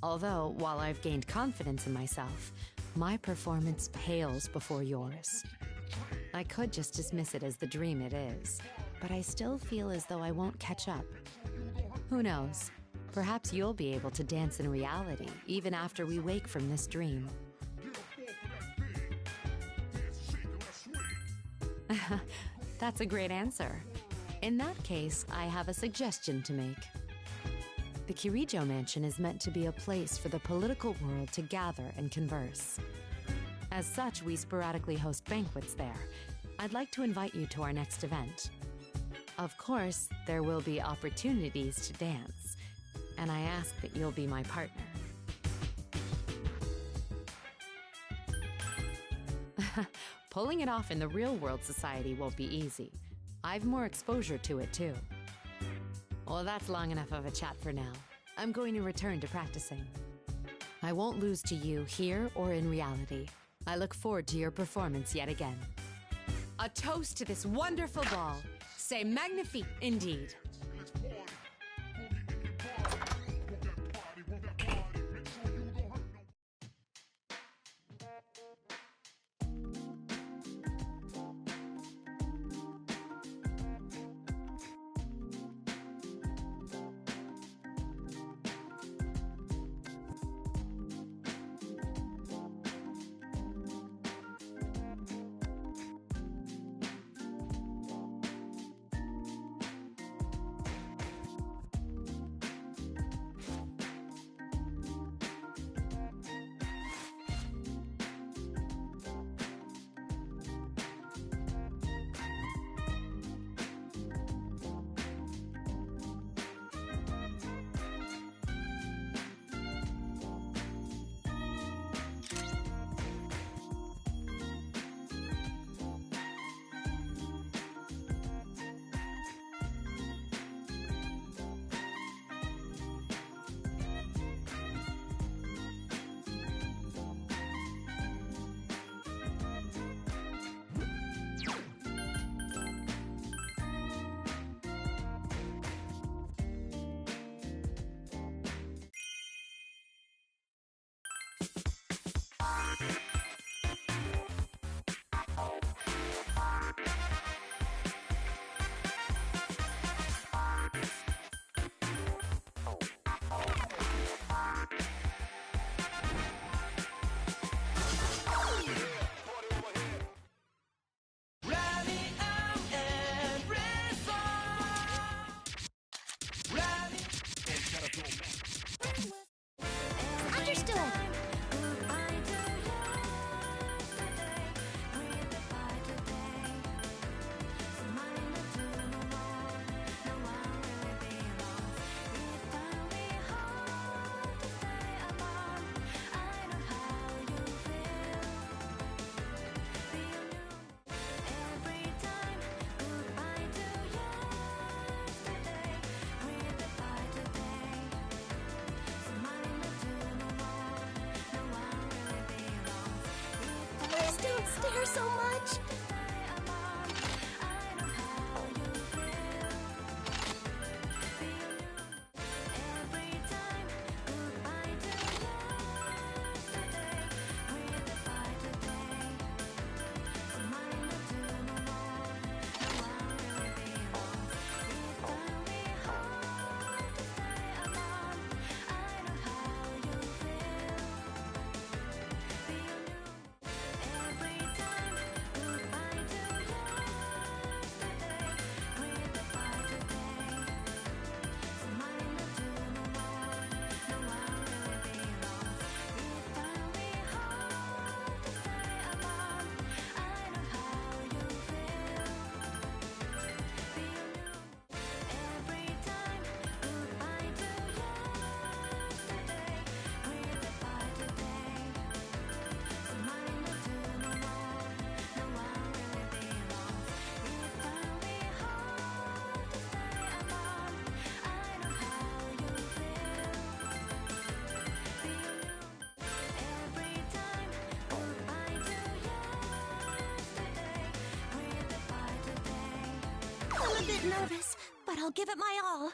Although, while I've gained confidence in myself, my performance pales before yours. I could just dismiss it as the dream it is, but I still feel as though I won't catch up. Who knows? Perhaps you'll be able to dance in reality, even after we wake from this dream. That's a great answer. In that case, I have a suggestion to make. The Kirijo Mansion is meant to be a place for the political world to gather and converse. As such, we sporadically host banquets there. I'd like to invite you to our next event. Of course, there will be opportunities to dance, and I ask that you'll be my partner. Pulling it off in the real-world society won't be easy. I've more exposure to it, too. Well, that's long enough of a chat for now. I'm going to return to practicing. I won't lose to you here or in reality. I look forward to your performance yet again. A toast to this wonderful ball. C'est magnifique indeed. Don't stare so much! nervous, but I'll give it my all.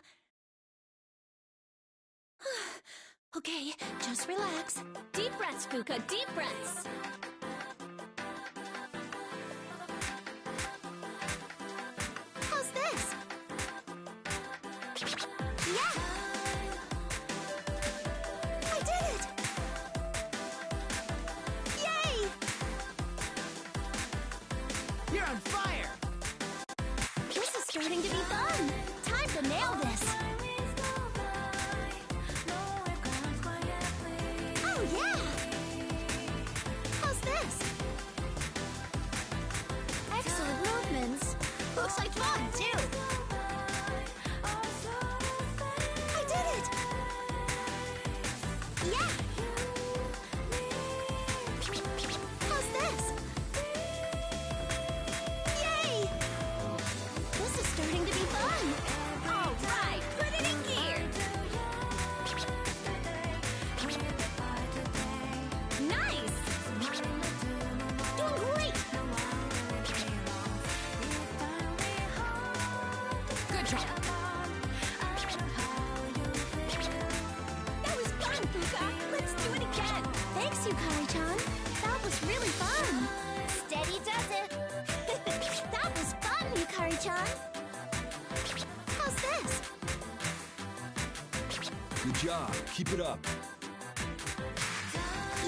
Okay, just relax. Deep breaths, Fuka, deep breaths. How's this? Yeah! I did it! Yay! You're on fire! This is starting to be fun! Time to nail this! Oh, yeah! How's this? Excellent movements! Looks like fun, too! I did it! Yeah! How's this? Yay! This is starting to be fun! All right, put it in gear. Nice. Doing great! Good job. That was fun, Fuka. Let's do it again. Thanks, Yukari-chan. That was really fun. Steady does it. That was fun, Yukari-chan. How's this? Good job. Keep it up.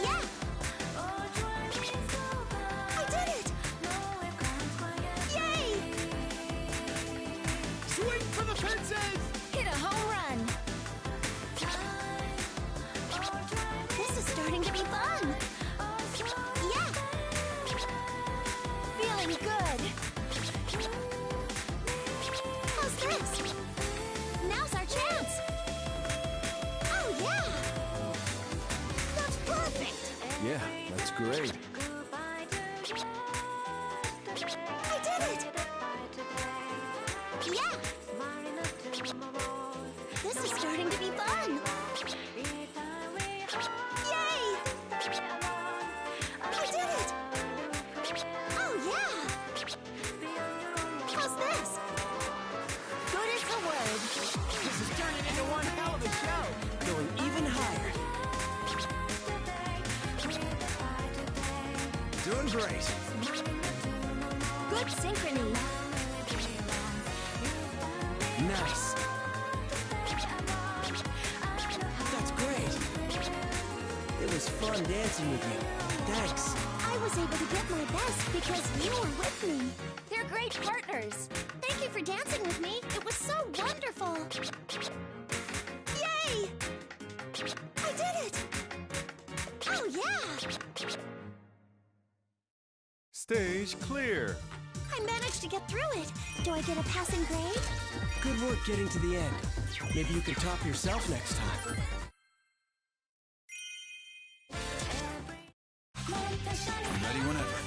Yeah! I did it! Yay! Swing for the fences! Hit a home run! This is starting to be fun! Yeah! Feeling good! How's this? Now's our chance! Oh, yeah! That's perfect! Yeah, that's great. I did it! Yeah! This is starting to be fun! Yay! I did it! Oh, yeah! How's this? Good as the word. This is turning into one hell of a show! Going even higher. Doing great. Good synchrony. Nice. That's great. It was fun dancing with you. Thanks. I was able to get my best because you were with me. They're great partners. Thank you for dancing with me. It was so wonderful. Yay! I did it! Oh, yeah! Stage clear. I managed to get through it. Do I get a passing grade? Good work getting to the end. Maybe you can top yourself next time. I'm ready whenever.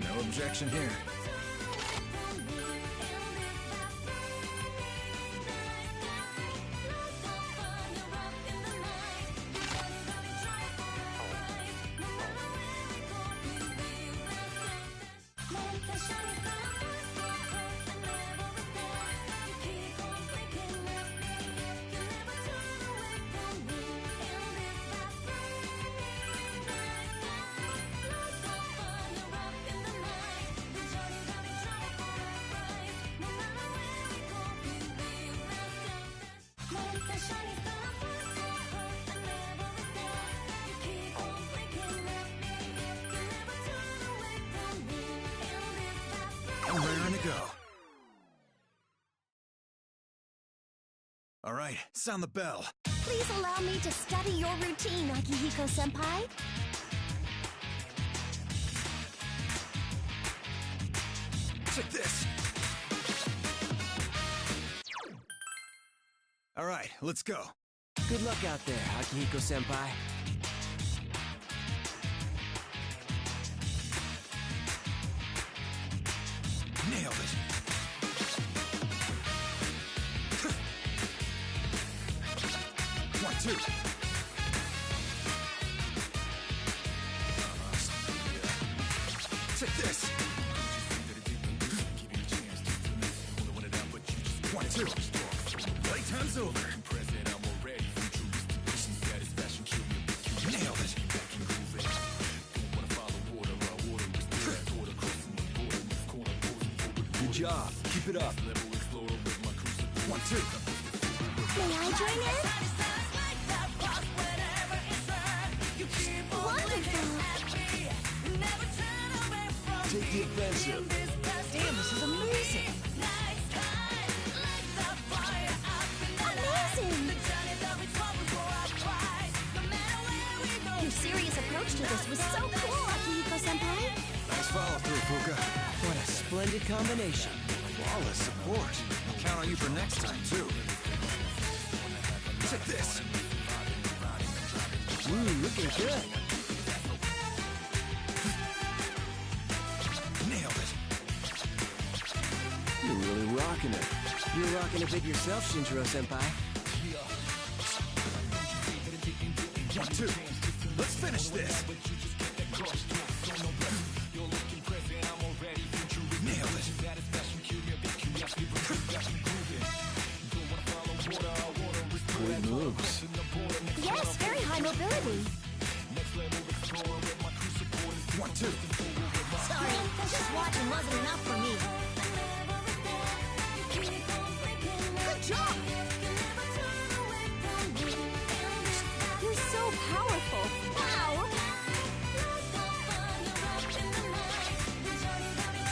No objection here. I'm raring to go. All right, sound the bell. Please allow me to study your routine, Akihiko-senpai. Check this. All right, let's go. Good luck out there, Akihiko-senpai. Nailed it. One, two. Check this. 1, 2. Playtime's over. Nailed it. Good job. Keep it up. 1, 2. May I join in? Wonderful. Take the offensive. Damn, this is amazing. Amazing. Your serious approach to this was so cool, Akihiko-senpai. Nice follow-through, Fuka. What a splendid combination. Flawless support. I'll count on you for next time, too. Check this. Looking good. Nailed it. You're really rocking it. You're rocking a bit yourself, Shinjiro-senpai. 1, 2. Let's finish this. Nailed it. Good moves. Yes, very high mobility. 1, 2. Sorry, just watching wasn't enough for me. Good job. You're so powerful. Wow.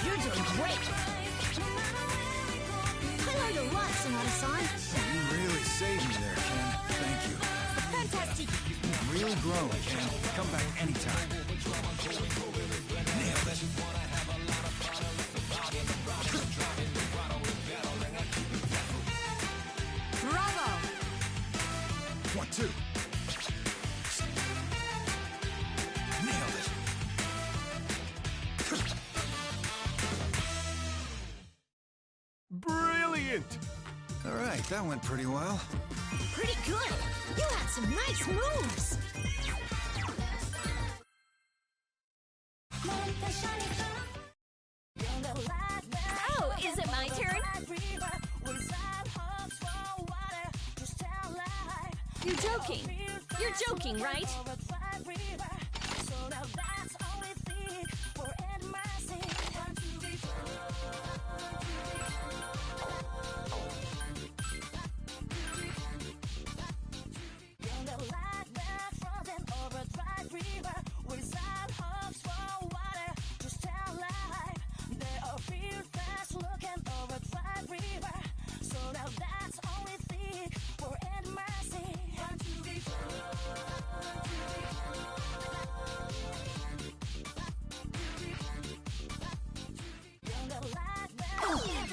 You're doing great. I learned a lot, Sonata-san. You really saved me there, Ken. Thank you. Fantastic. You've really grown, Ken. Come back anytime. Nailed it. Bravo! 1, 2. Nailed it. Brilliant! All right, that went pretty well. Pretty good. You had some nice moves. Oh, is it my turn? You're joking. You're joking, right?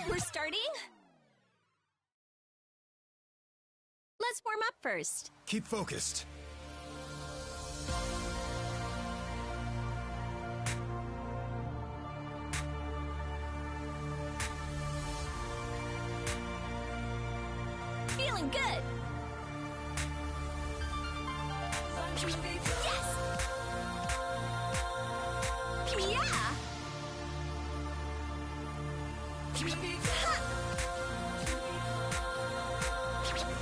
We're starting? Let's warm up first. Keep focused. Feeling good. Yes! Yeah! Ha!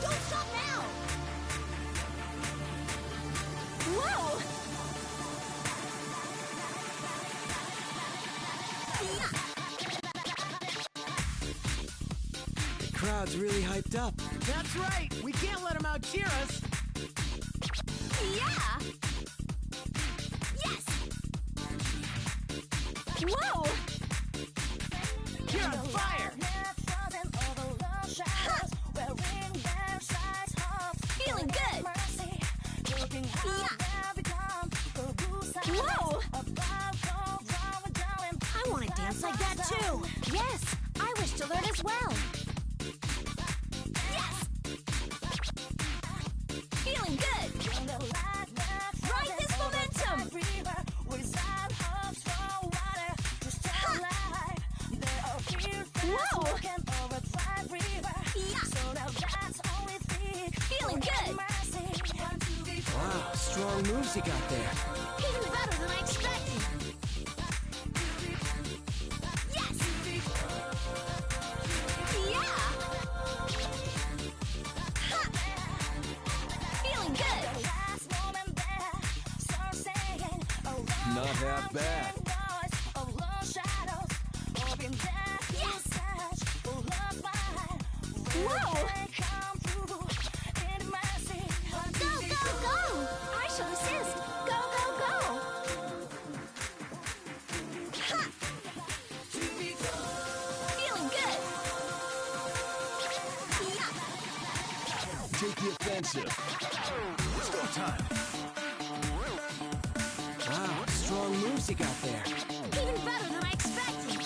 Don't stop now. Whoa! The crowd's really hyped up. That's right. We can't let them out cheer us. Yeah! Yes! Whoa! You're on fire. Ha! Feeling good! Yeah! Whoa! I want to dance like that too. Yes, I wish to learn as well. Yes! Feeling good! Ride this momentum! Ha! Whoa! Yeah! Feeling good! Wow, strong moves you got there. Even better than I expected. Yes! Yeah! bad. Whoa! Go, go, go! I shall assist. Go, go, go! Ha! Feeling good. Yeah. Take the offensive. It's go time. Wow, strong moves you got there. Even better than I expected.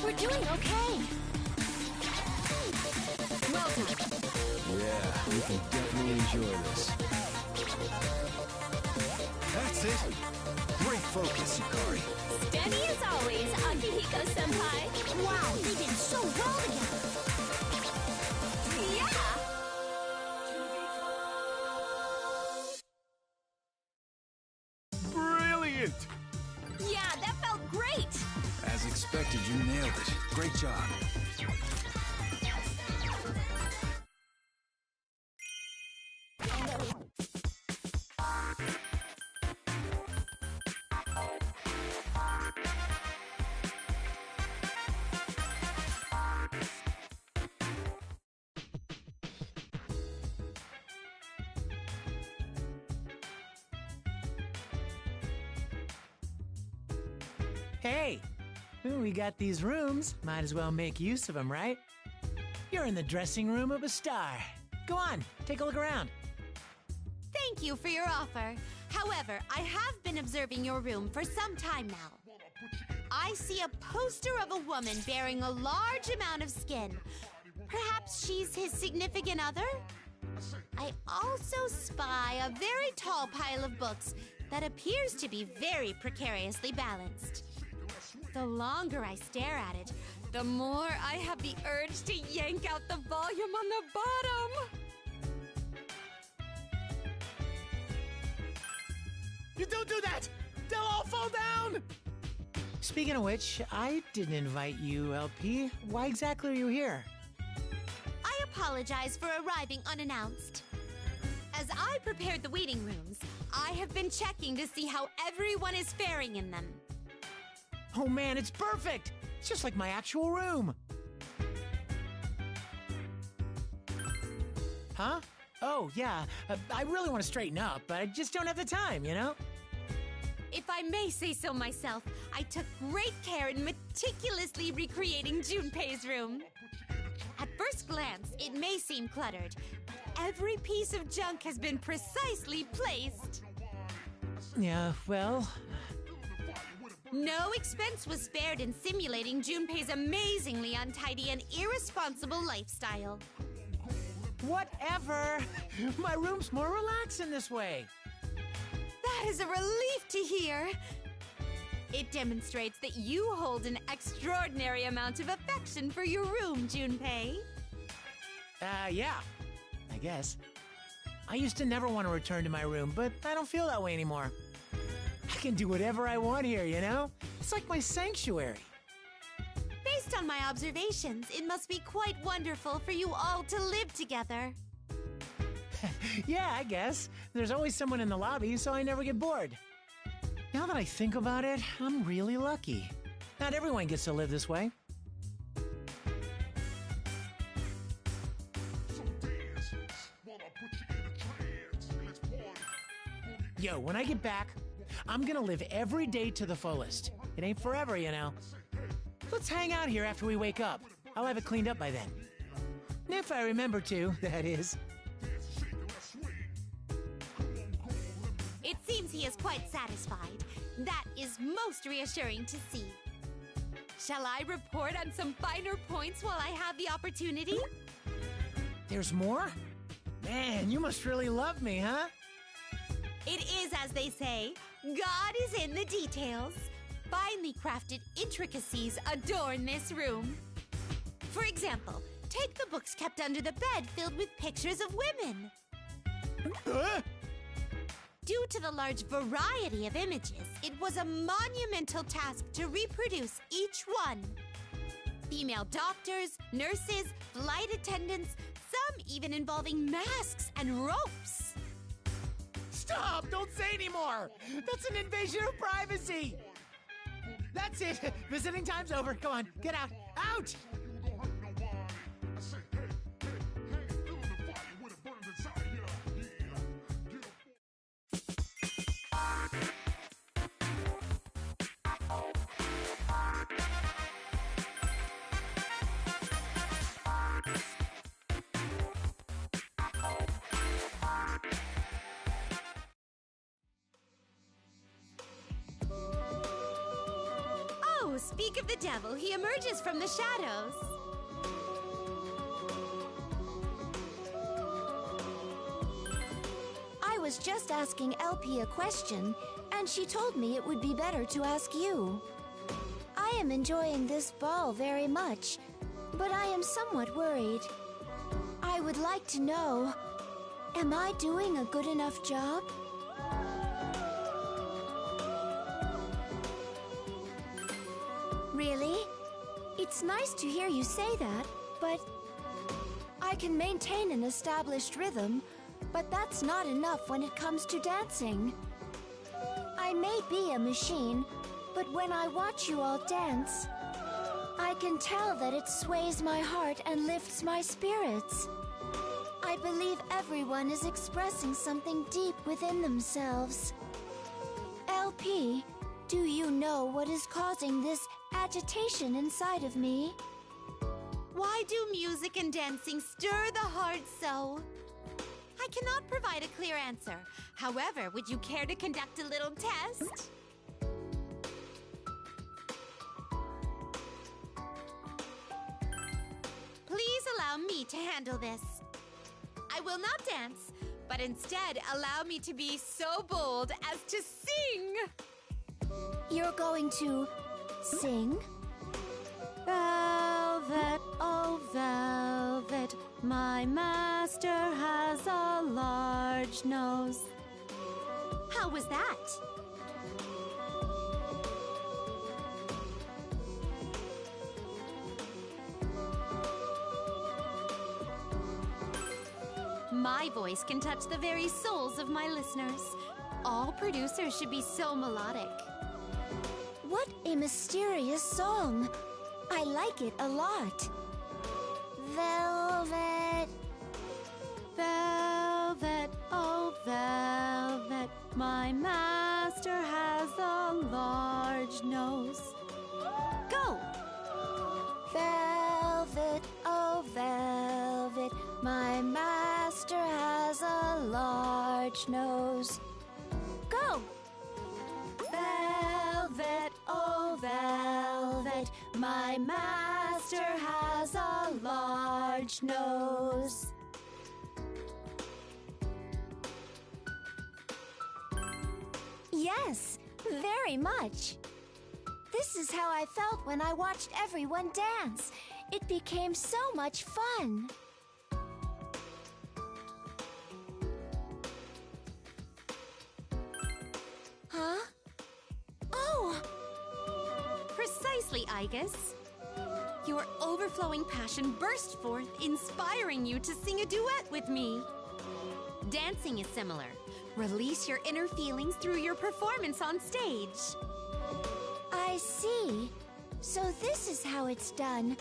We're doing okay. Well done. Yeah, we can definitely enjoy this. That's it. Great focus, Yukari. Steady as always, Akihiko-senpai. Wow, they did so well together. Yeah! Brilliant! Yeah, that felt great! As expected, you nailed it. Great job. Hey, we got these rooms. Might as well make use of them, right? You're in the dressing room of a star. Go on, take a look around. Thank you for your offer. However, I have been observing your room for some time now. I see a poster of a woman bearing a large amount of skin. Perhaps she's his significant other? I also spy a very tall pile of books that appears to be very precariously balanced. The longer I stare at it, the more I have the urge to yank out the volume on the bottom. You don't do that! They'll all fall down! Speaking of which, I didn't invite you, LP. Why exactly are you here? I apologize for arriving unannounced. As I prepared the waiting rooms, I have been checking to see how everyone is faring in them. Oh man, it's perfect! It's just like my actual room. Huh? Oh, yeah. I really want to straighten up, but I just don't have the time, you know? If I may say so myself, I took great care in meticulously recreating Junpei's room. At first glance, it may seem cluttered, but every piece of junk has been precisely placed. Yeah, well... No expense was spared in simulating Junpei's amazingly untidy and irresponsible lifestyle. Whatever! My room's more relaxing this way. That is a relief to hear. It demonstrates that you hold an extraordinary amount of affection for your room, Junpei. Yeah. I guess. I used to never want to return to my room, but I don't feel that way anymore. I can do whatever I want here, you know? It's like my sanctuary. Based on my observations, it must be quite wonderful for you all to live together. Yeah, I guess. There's always someone in the lobby, so I never get bored. Now that I think about it, I'm really lucky. Not everyone gets to live this way. Yo, when I get back, I'm gonna live every day to the fullest. It ain't forever, you know. Let's hang out here after we wake up. I'll have it cleaned up by then. If I remember to, that is. It seems he is quite satisfied. That is most reassuring to see. Shall I report on some finer points while I have the opportunity? There's more? Man, you must really love me, huh? It is as they say, God is in the details. Finely crafted intricacies adorn this room. For example, take the books kept under the bed filled with pictures of women. Due to the large variety of images, it was a monumental task to reproduce each one. Female doctors, nurses, flight attendants, some even involving masks and ropes. Stop! Don't say anymore! That's an invasion of privacy! That's it! Visiting time's over. Come on, get out. Out! Oh, speak of the devil, he emerges from the shadows. I was just asking LP a question, and she told me it would be better to ask you. I am enjoying this ball very much, but I am somewhat worried. I would like to know, am I doing a good enough job? Really? It's nice to hear you say that, but I can maintain an established rhythm, but that's not enough when it comes to dancing. I may be a machine, but when I watch you all dance, I can tell that it sways my heart and lifts my spirits. I believe everyone is expressing something deep within themselves. LP, do you know what is causing this agitation inside of me? Why do music and dancing stir the heart so? I cannot provide a clear answer. However, would you care to conduct a little test? Please allow me to handle this. I will not dance, but instead allow me to be so bold as to sing. You're going to sing? Velvet, oh velvet, my master has a large nose. How was that? My voice can touch the very souls of my listeners. All producers should be so melodic. What a mysterious song. I like it a lot. Velvet. Velvet, oh velvet, my master has a large nose. Go! Velvet, oh velvet, my master has a large nose. Go! Velvet, oh velvet, my master has a large nose. Yes, very much. This is how I felt when I watched everyone dance. It became so much fun. Huh? Oh! Precisely, Igus. Your overflowing passion burst forth, inspiring you to sing a duet with me. Dancing is similar. Release your inner feelings through your performance on stage. I see. So this is how it's done.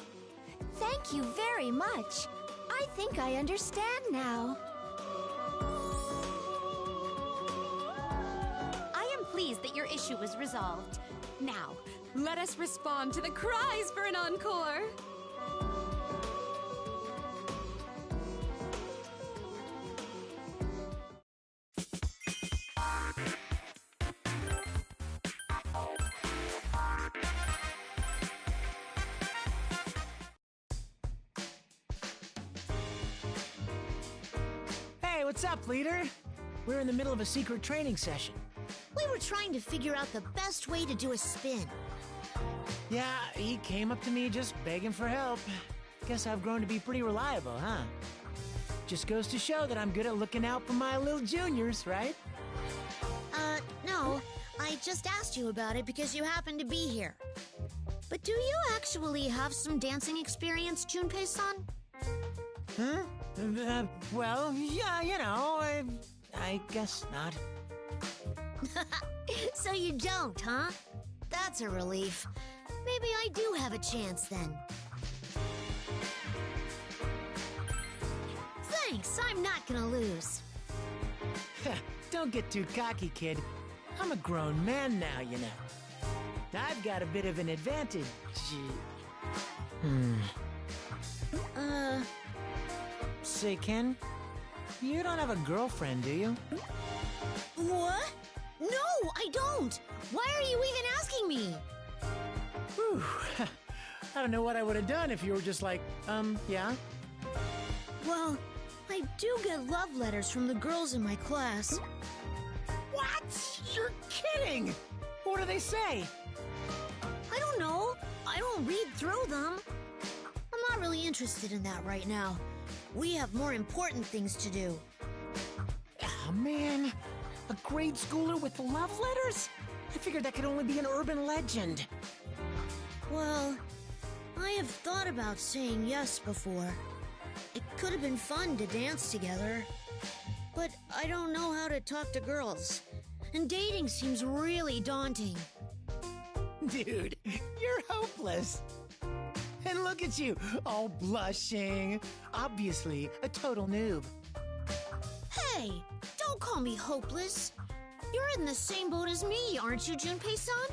Thank you very much. I think I understand now. I am pleased that your issue was resolved. Now, let us respond to the cries for an encore. Hey, what's up, leader? We're in the middle of a secret training session. We were trying to figure out the best way to do a spin. Yeah, he came up to me just begging for help. Guess I've grown to be pretty reliable, huh? Just goes to show that I'm good at looking out for my little juniors, right? No. I just asked you about it because you happen to be here. But do you actually have some dancing experience, Junpei-san? Huh? Well, yeah, you know, I guess not. So you don't, huh? That's a relief. Maybe I do have a chance then. Thanks, I'm not gonna lose. Don't get too cocky, kid. I'm a grown man now, you know. I've got a bit of an advantage. Say, Ken, you don't have a girlfriend, do you? What? No, I don't! Why are you even asking me? Whew. I don't know what I would have done if you were just like, yeah? Well, I do get love letters from the girls in my class. What? You're kidding! What do they say? I don't know. I don't read through them. I'm not really interested in that right now. We have more important things to do. Oh, man. A grade schooler with love letters? I figured that could only be an urban legend. Well, I have thought about saying yes before. It could have been fun to dance together. But I don't know how to talk to girls. And dating seems really daunting. Dude, you're hopeless. And look at you, all blushing. Obviously, a total noob. Hey, don't call me hopeless. You're in the same boat as me, aren't you, Junpei-san?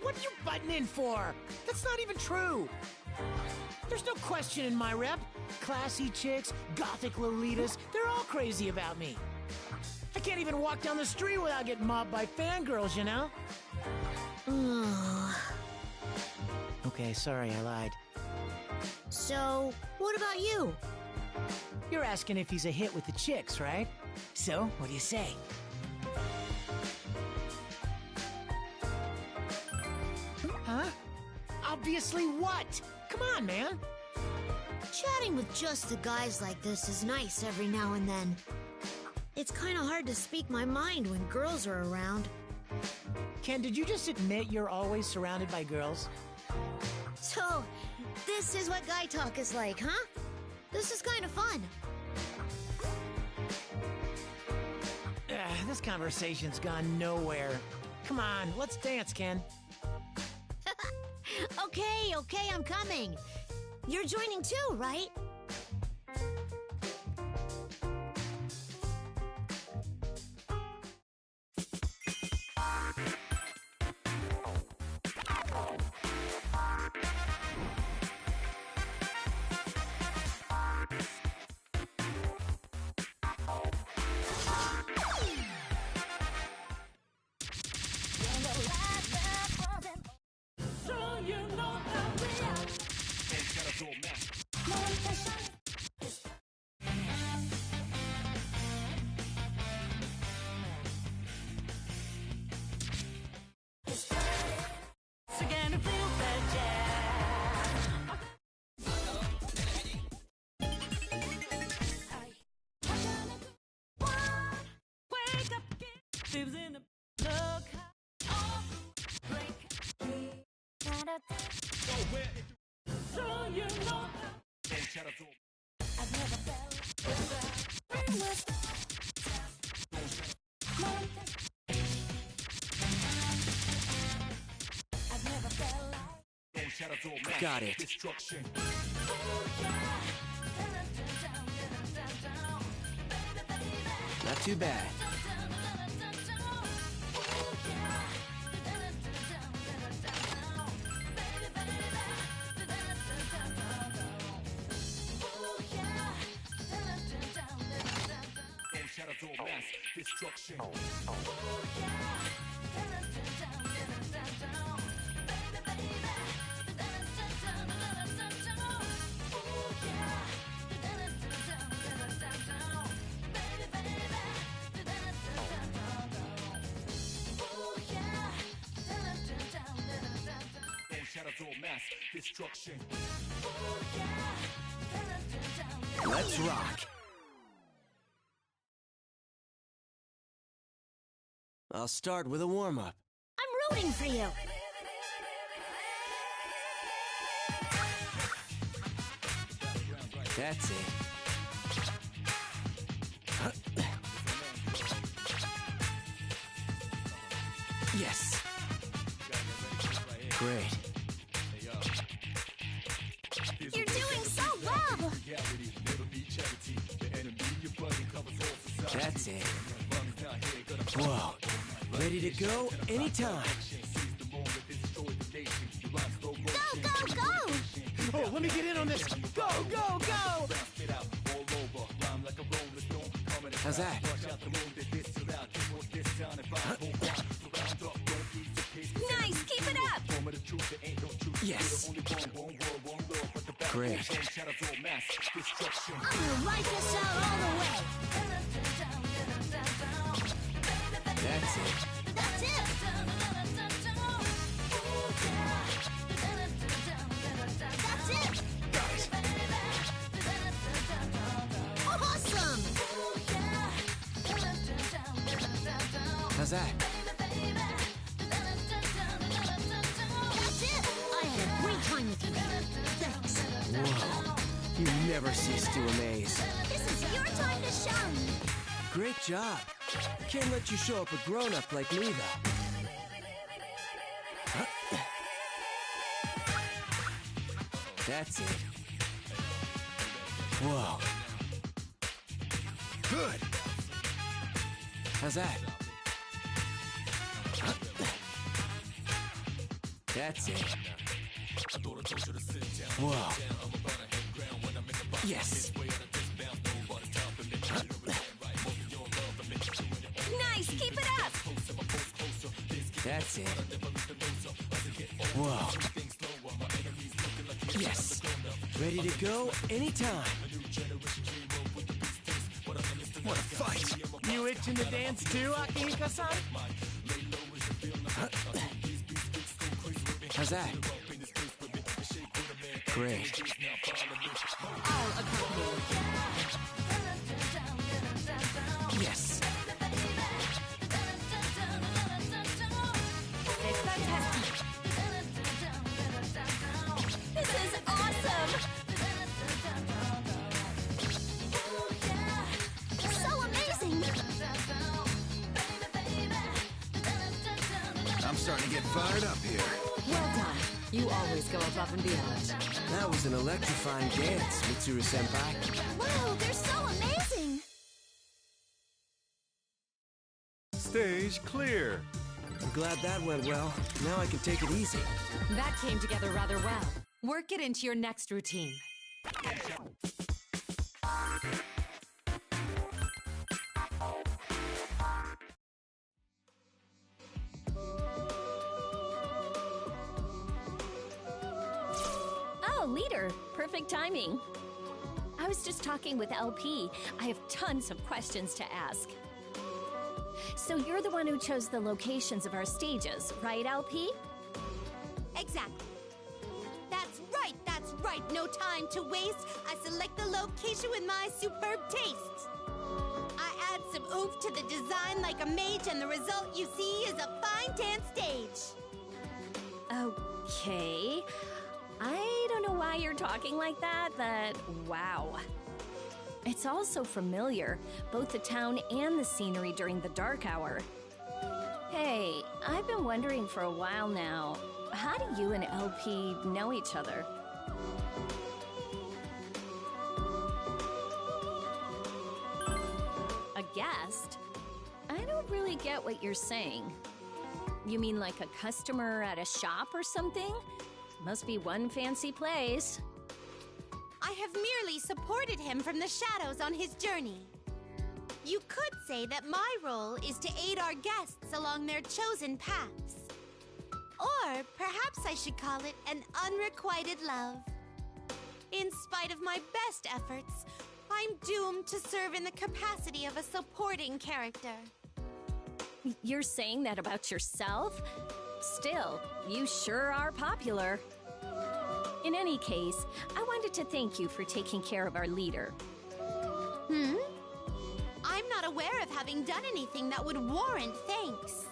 What are you butting in for? That's not even true. There's no question in my rep. Classy chicks, gothic lolitas, they're all crazy about me. I can't even walk down the street without getting mobbed by fangirls, you know? Okay, sorry, I lied. So, what about you? You're asking if he's a hit with the chicks, right? So, what do you say? Huh? Obviously what? Come on, man. Chatting with just the guys like this is nice every now and then. It's kind of hard to speak my mind when girls are around. Ken, did you just admit you're always surrounded by girls? So, this is what guy talk is like, huh? This is kind of fun. This conversation's gone nowhere. Come on, let's dance, Ken. Okay, I'm coming. You're joining too, right? Got it. Not too bad. Let's rock. I'll start with a warm-up. I'm rooting for you. That's it. Yes. Great. You're doing so well! That's it. Whoa. Ready to go anytime. Go, go, go! Oh, let me get in on this. Go, go, go! How's that? Nice, keep it up! Yes. Great. I'm gonna ride this out all the way. That's it. That's it. That's it. Awesome. How's that? That's it. I had a great time with you. Thanks. Whoa. You never cease to amaze. This is your time to shine. Great job. Can't let you show up a grown-up like me, though. That's it. Whoa. Good. How's that? That's it. Whoa. Yes. Nice, keep it up! That's it. Whoa. Yes. Ready to go anytime. What a fight. You itching to dance too, Akihiko-san? How's that? Great. I'll accompany you. Yes. C'est fantastique. This is awesome! So amazing. I'm starting to get fired up here. Well done. You always go above and beyond. That was an electrifying dance, Mitsuru-senpai. Wow, they're so amazing. Stage clear. I'm glad that went well. Now I can take it easy. That came together rather well. Work it into your next routine. Oh, leader, perfect timing. I was just talking with LP. I have tons of questions to ask. So you're the one who chose the locations of our stages, right, LP? Exactly. That's right. No time to waste. I select the location with my superb taste. I add some oomph to the design like a mage, and the result you see is a fine dance stage. Okay. I don't know why you're talking like that, but wow. It's all so familiar, both the town and the scenery during the dark hour. Hey, I've been wondering for a while now, how do you and LP know each other? A guest? I don't really get what you're saying. You mean like a customer at a shop or something? Must be one fancy place. I have merely supported him from the shadows on his journey. You could say that my role is to aid our guests along their chosen paths. Or perhaps I should call it an unrequited love. In spite of my best efforts, I'm doomed to serve in the capacity of a supporting character. You're saying that about yourself? Still, you sure are popular. In any case, I wanted to thank you for taking care of our leader. I'm not aware of having done anything that would warrant thanks.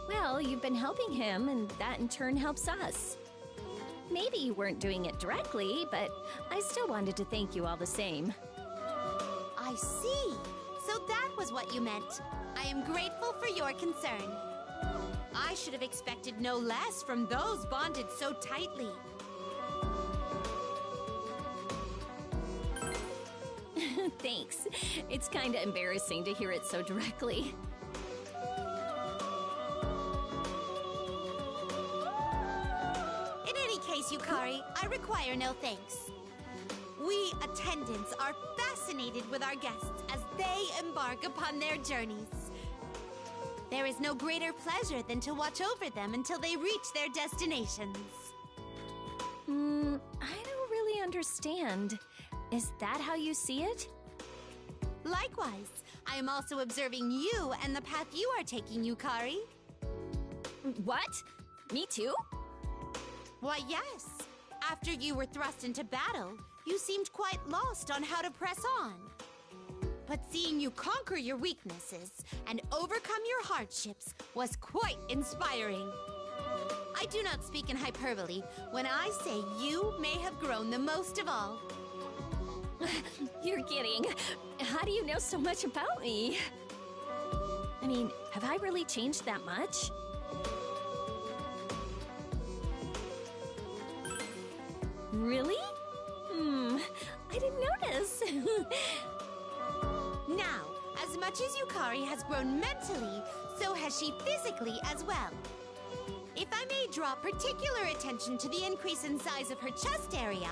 Well, you've been helping him, and that in turn helps us. Maybe you weren't doing it directly, but I still wanted to thank you all the same. I see. So that was what you meant. I am grateful for your concern. I should have expected no less from those bonded so tightly. Thanks. It's kinda embarrassing to hear it so directly. In any case, Yukari, I require no thanks. We attendants are fascinated with our guests as they embark upon their journeys. There is no greater pleasure than to watch over them until they reach their destinations. I don't really understand. Is that how you see it? Likewise, I am also observing you and the path you are taking, Yukari. What? Me too? Why, yes. After you were thrust into battle, you seemed quite lost on how to press on. But seeing you conquer your weaknesses and overcome your hardships was quite inspiring. I do not speak in hyperbole when I say you may have grown the most of all. You're kidding. How do you know so much about me? I mean, have I really changed that much? Really? I didn't notice. Now, as much as Yukari has grown mentally, so has she physically as well. If I may draw particular attention to the increase in size of her chest area...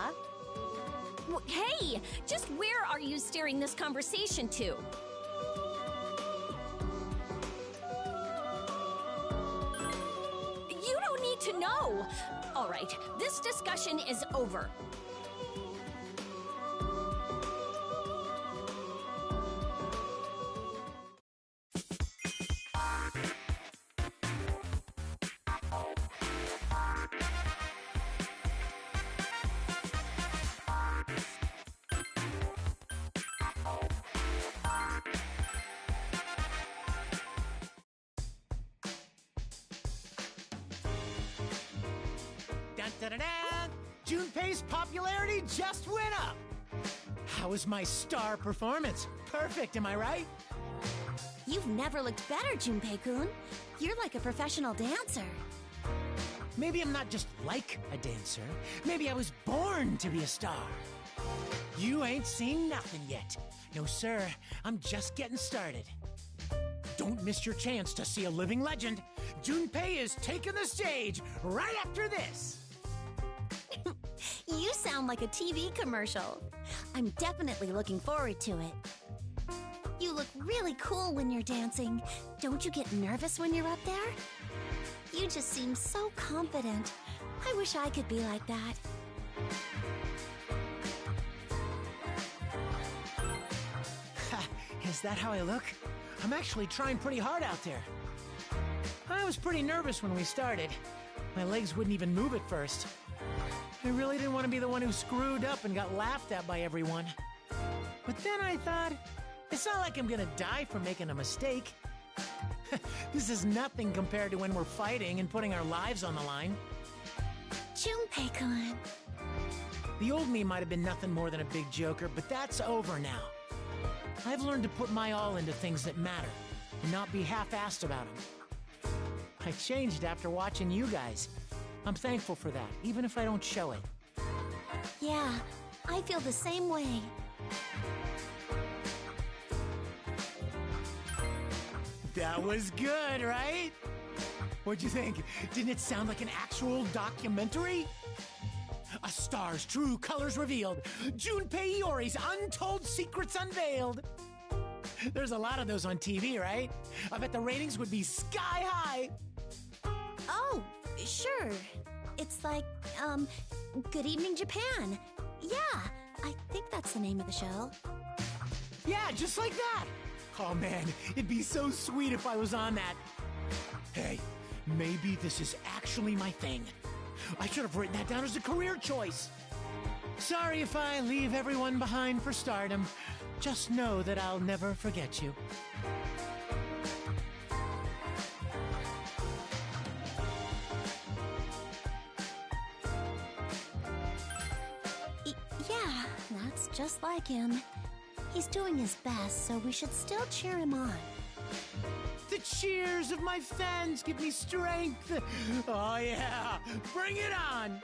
Hey, just where are you steering this conversation to? You don't need to know. All right, this discussion is over. Dun-dun-dun-dun! Junpei's popularity just went up! How was my star performance? Perfect, am I right? You've never looked better, Junpei-kun. You're like a professional dancer. Maybe I'm not just like a dancer. Maybe I was born to be a star. You ain't seen nothing yet. No, sir. I'm just getting started. Don't miss your chance to see a living legend. Junpei is taking the stage right after this. You sound like a TV commercial. I'm definitely looking forward to it. You look really cool when you're dancing. Don't you get nervous when you're up there? You just seem so confident. I wish I could be like that. Is that how I look? I'm actually trying pretty hard out there. I was pretty nervous when we started. My legs wouldn't even move at first. I really didn't want to be the one who screwed up and got laughed at by everyone. But then I thought, it's not like I'm gonna die for making a mistake. This is nothing compared to when we're fighting and putting our lives on the line. Junpei-kun. The old me might have been nothing more than a big joker, but that's over now. I've learned to put my all into things that matter and not be half-assed about them. I changed after watching you guys. I'm thankful for that, even if I don't show it. Yeah, I feel the same way. That was good, right? What'd you think? Didn't it sound like an actual documentary? A star's true colors revealed. Junpei Iori's untold secrets unveiled. There's a lot of those on TV, right? I bet the ratings would be sky high. Oh, sure. It's like, Good Evening Japan. Yeah, I think that's the name of the show. Yeah, just like that. Oh man, it'd be so sweet if I was on that. Hey, maybe this is actually my thing. I should have written that down as a career choice. Sorry if I leave everyone behind for stardom. Just know that I'll never forget you. Yeah, that's just like him. He's doing his best, so we should still cheer him on. The cheers of my fans give me strength. Oh yeah, bring it on!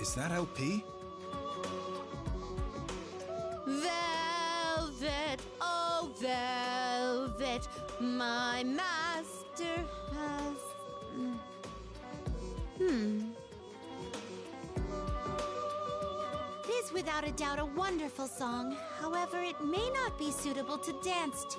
Is that LP? Velvet, oh velvet, my master has... It is without a doubt a wonderful song. However, it may not be suitable to dance to.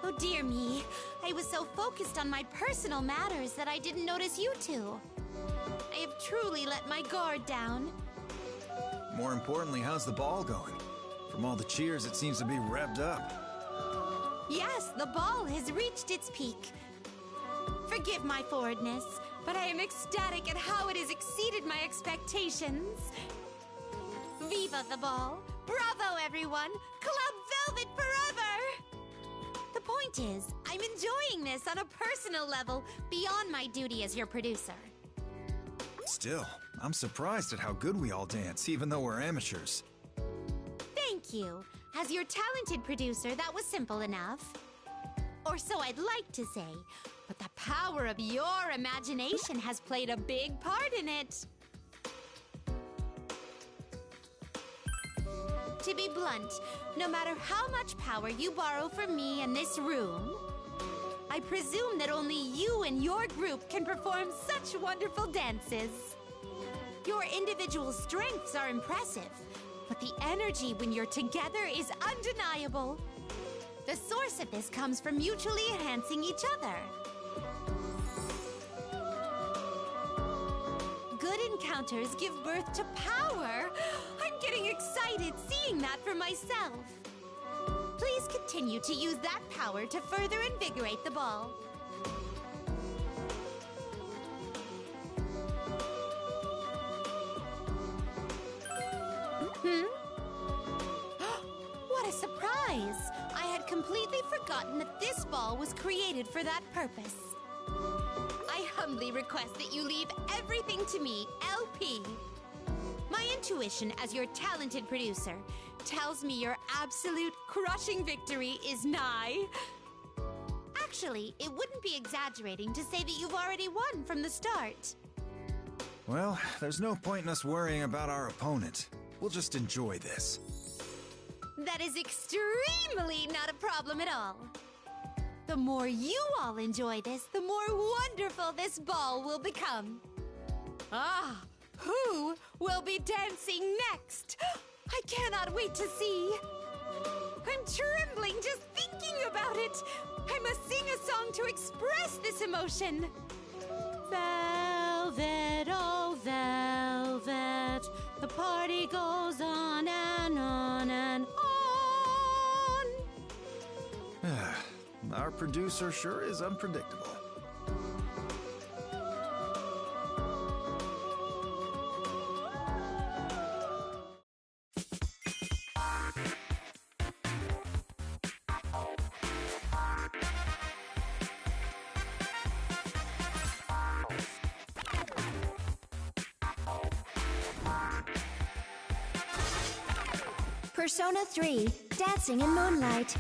Oh dear me. I was so focused on my personal matters that I didn't notice you two. I have truly let my guard down. More importantly, how's the ball going? From all the cheers, it seems to be revved up. Yes, the ball has reached its peak. Forgive my forwardness, but I am ecstatic at how it has exceeded my expectations. Viva the ball! Bravo, everyone! Club Velvet forever! The point is, I'm enjoying this on a personal level, beyond my duty as your producer. Still, I'm surprised at how good we all dance, even though we're amateurs. Thank you. As your talented producer, that was simple enough. Or so I'd like to say. But the power of your imagination has played a big part in it. To be blunt, no matter how much power you borrow from me in this room, I presume that only you and your group can perform such wonderful dances. Your individual strengths are impressive, but the energy when you're together is undeniable. The source of this comes from mutually enhancing each other. Good encounters give birth to power. I'm getting excited seeing that for myself. Please continue to use that power to further invigorate the ball. What a surprise! I had completely forgotten that this ball was created for that purpose. I humbly request that you leave everything to me, LP. My intuition as your talented producer tells me your absolute crushing victory is nigh. Actually, it wouldn't be exaggerating to say that you've already won from the start. Well, there's no point in us worrying about our opponent. We'll just enjoy this. That is extremely not a problem at all. The more you all enjoy this, the more wonderful this ball will become. Ah, who will be dancing next? I cannot wait to see. I'm trembling just thinking about it. I must sing a song to express this emotion. Velvet, oh velvet, the party goes on and on and on. Our producer sure is unpredictable. Persona 3, Dancing in Moonlight.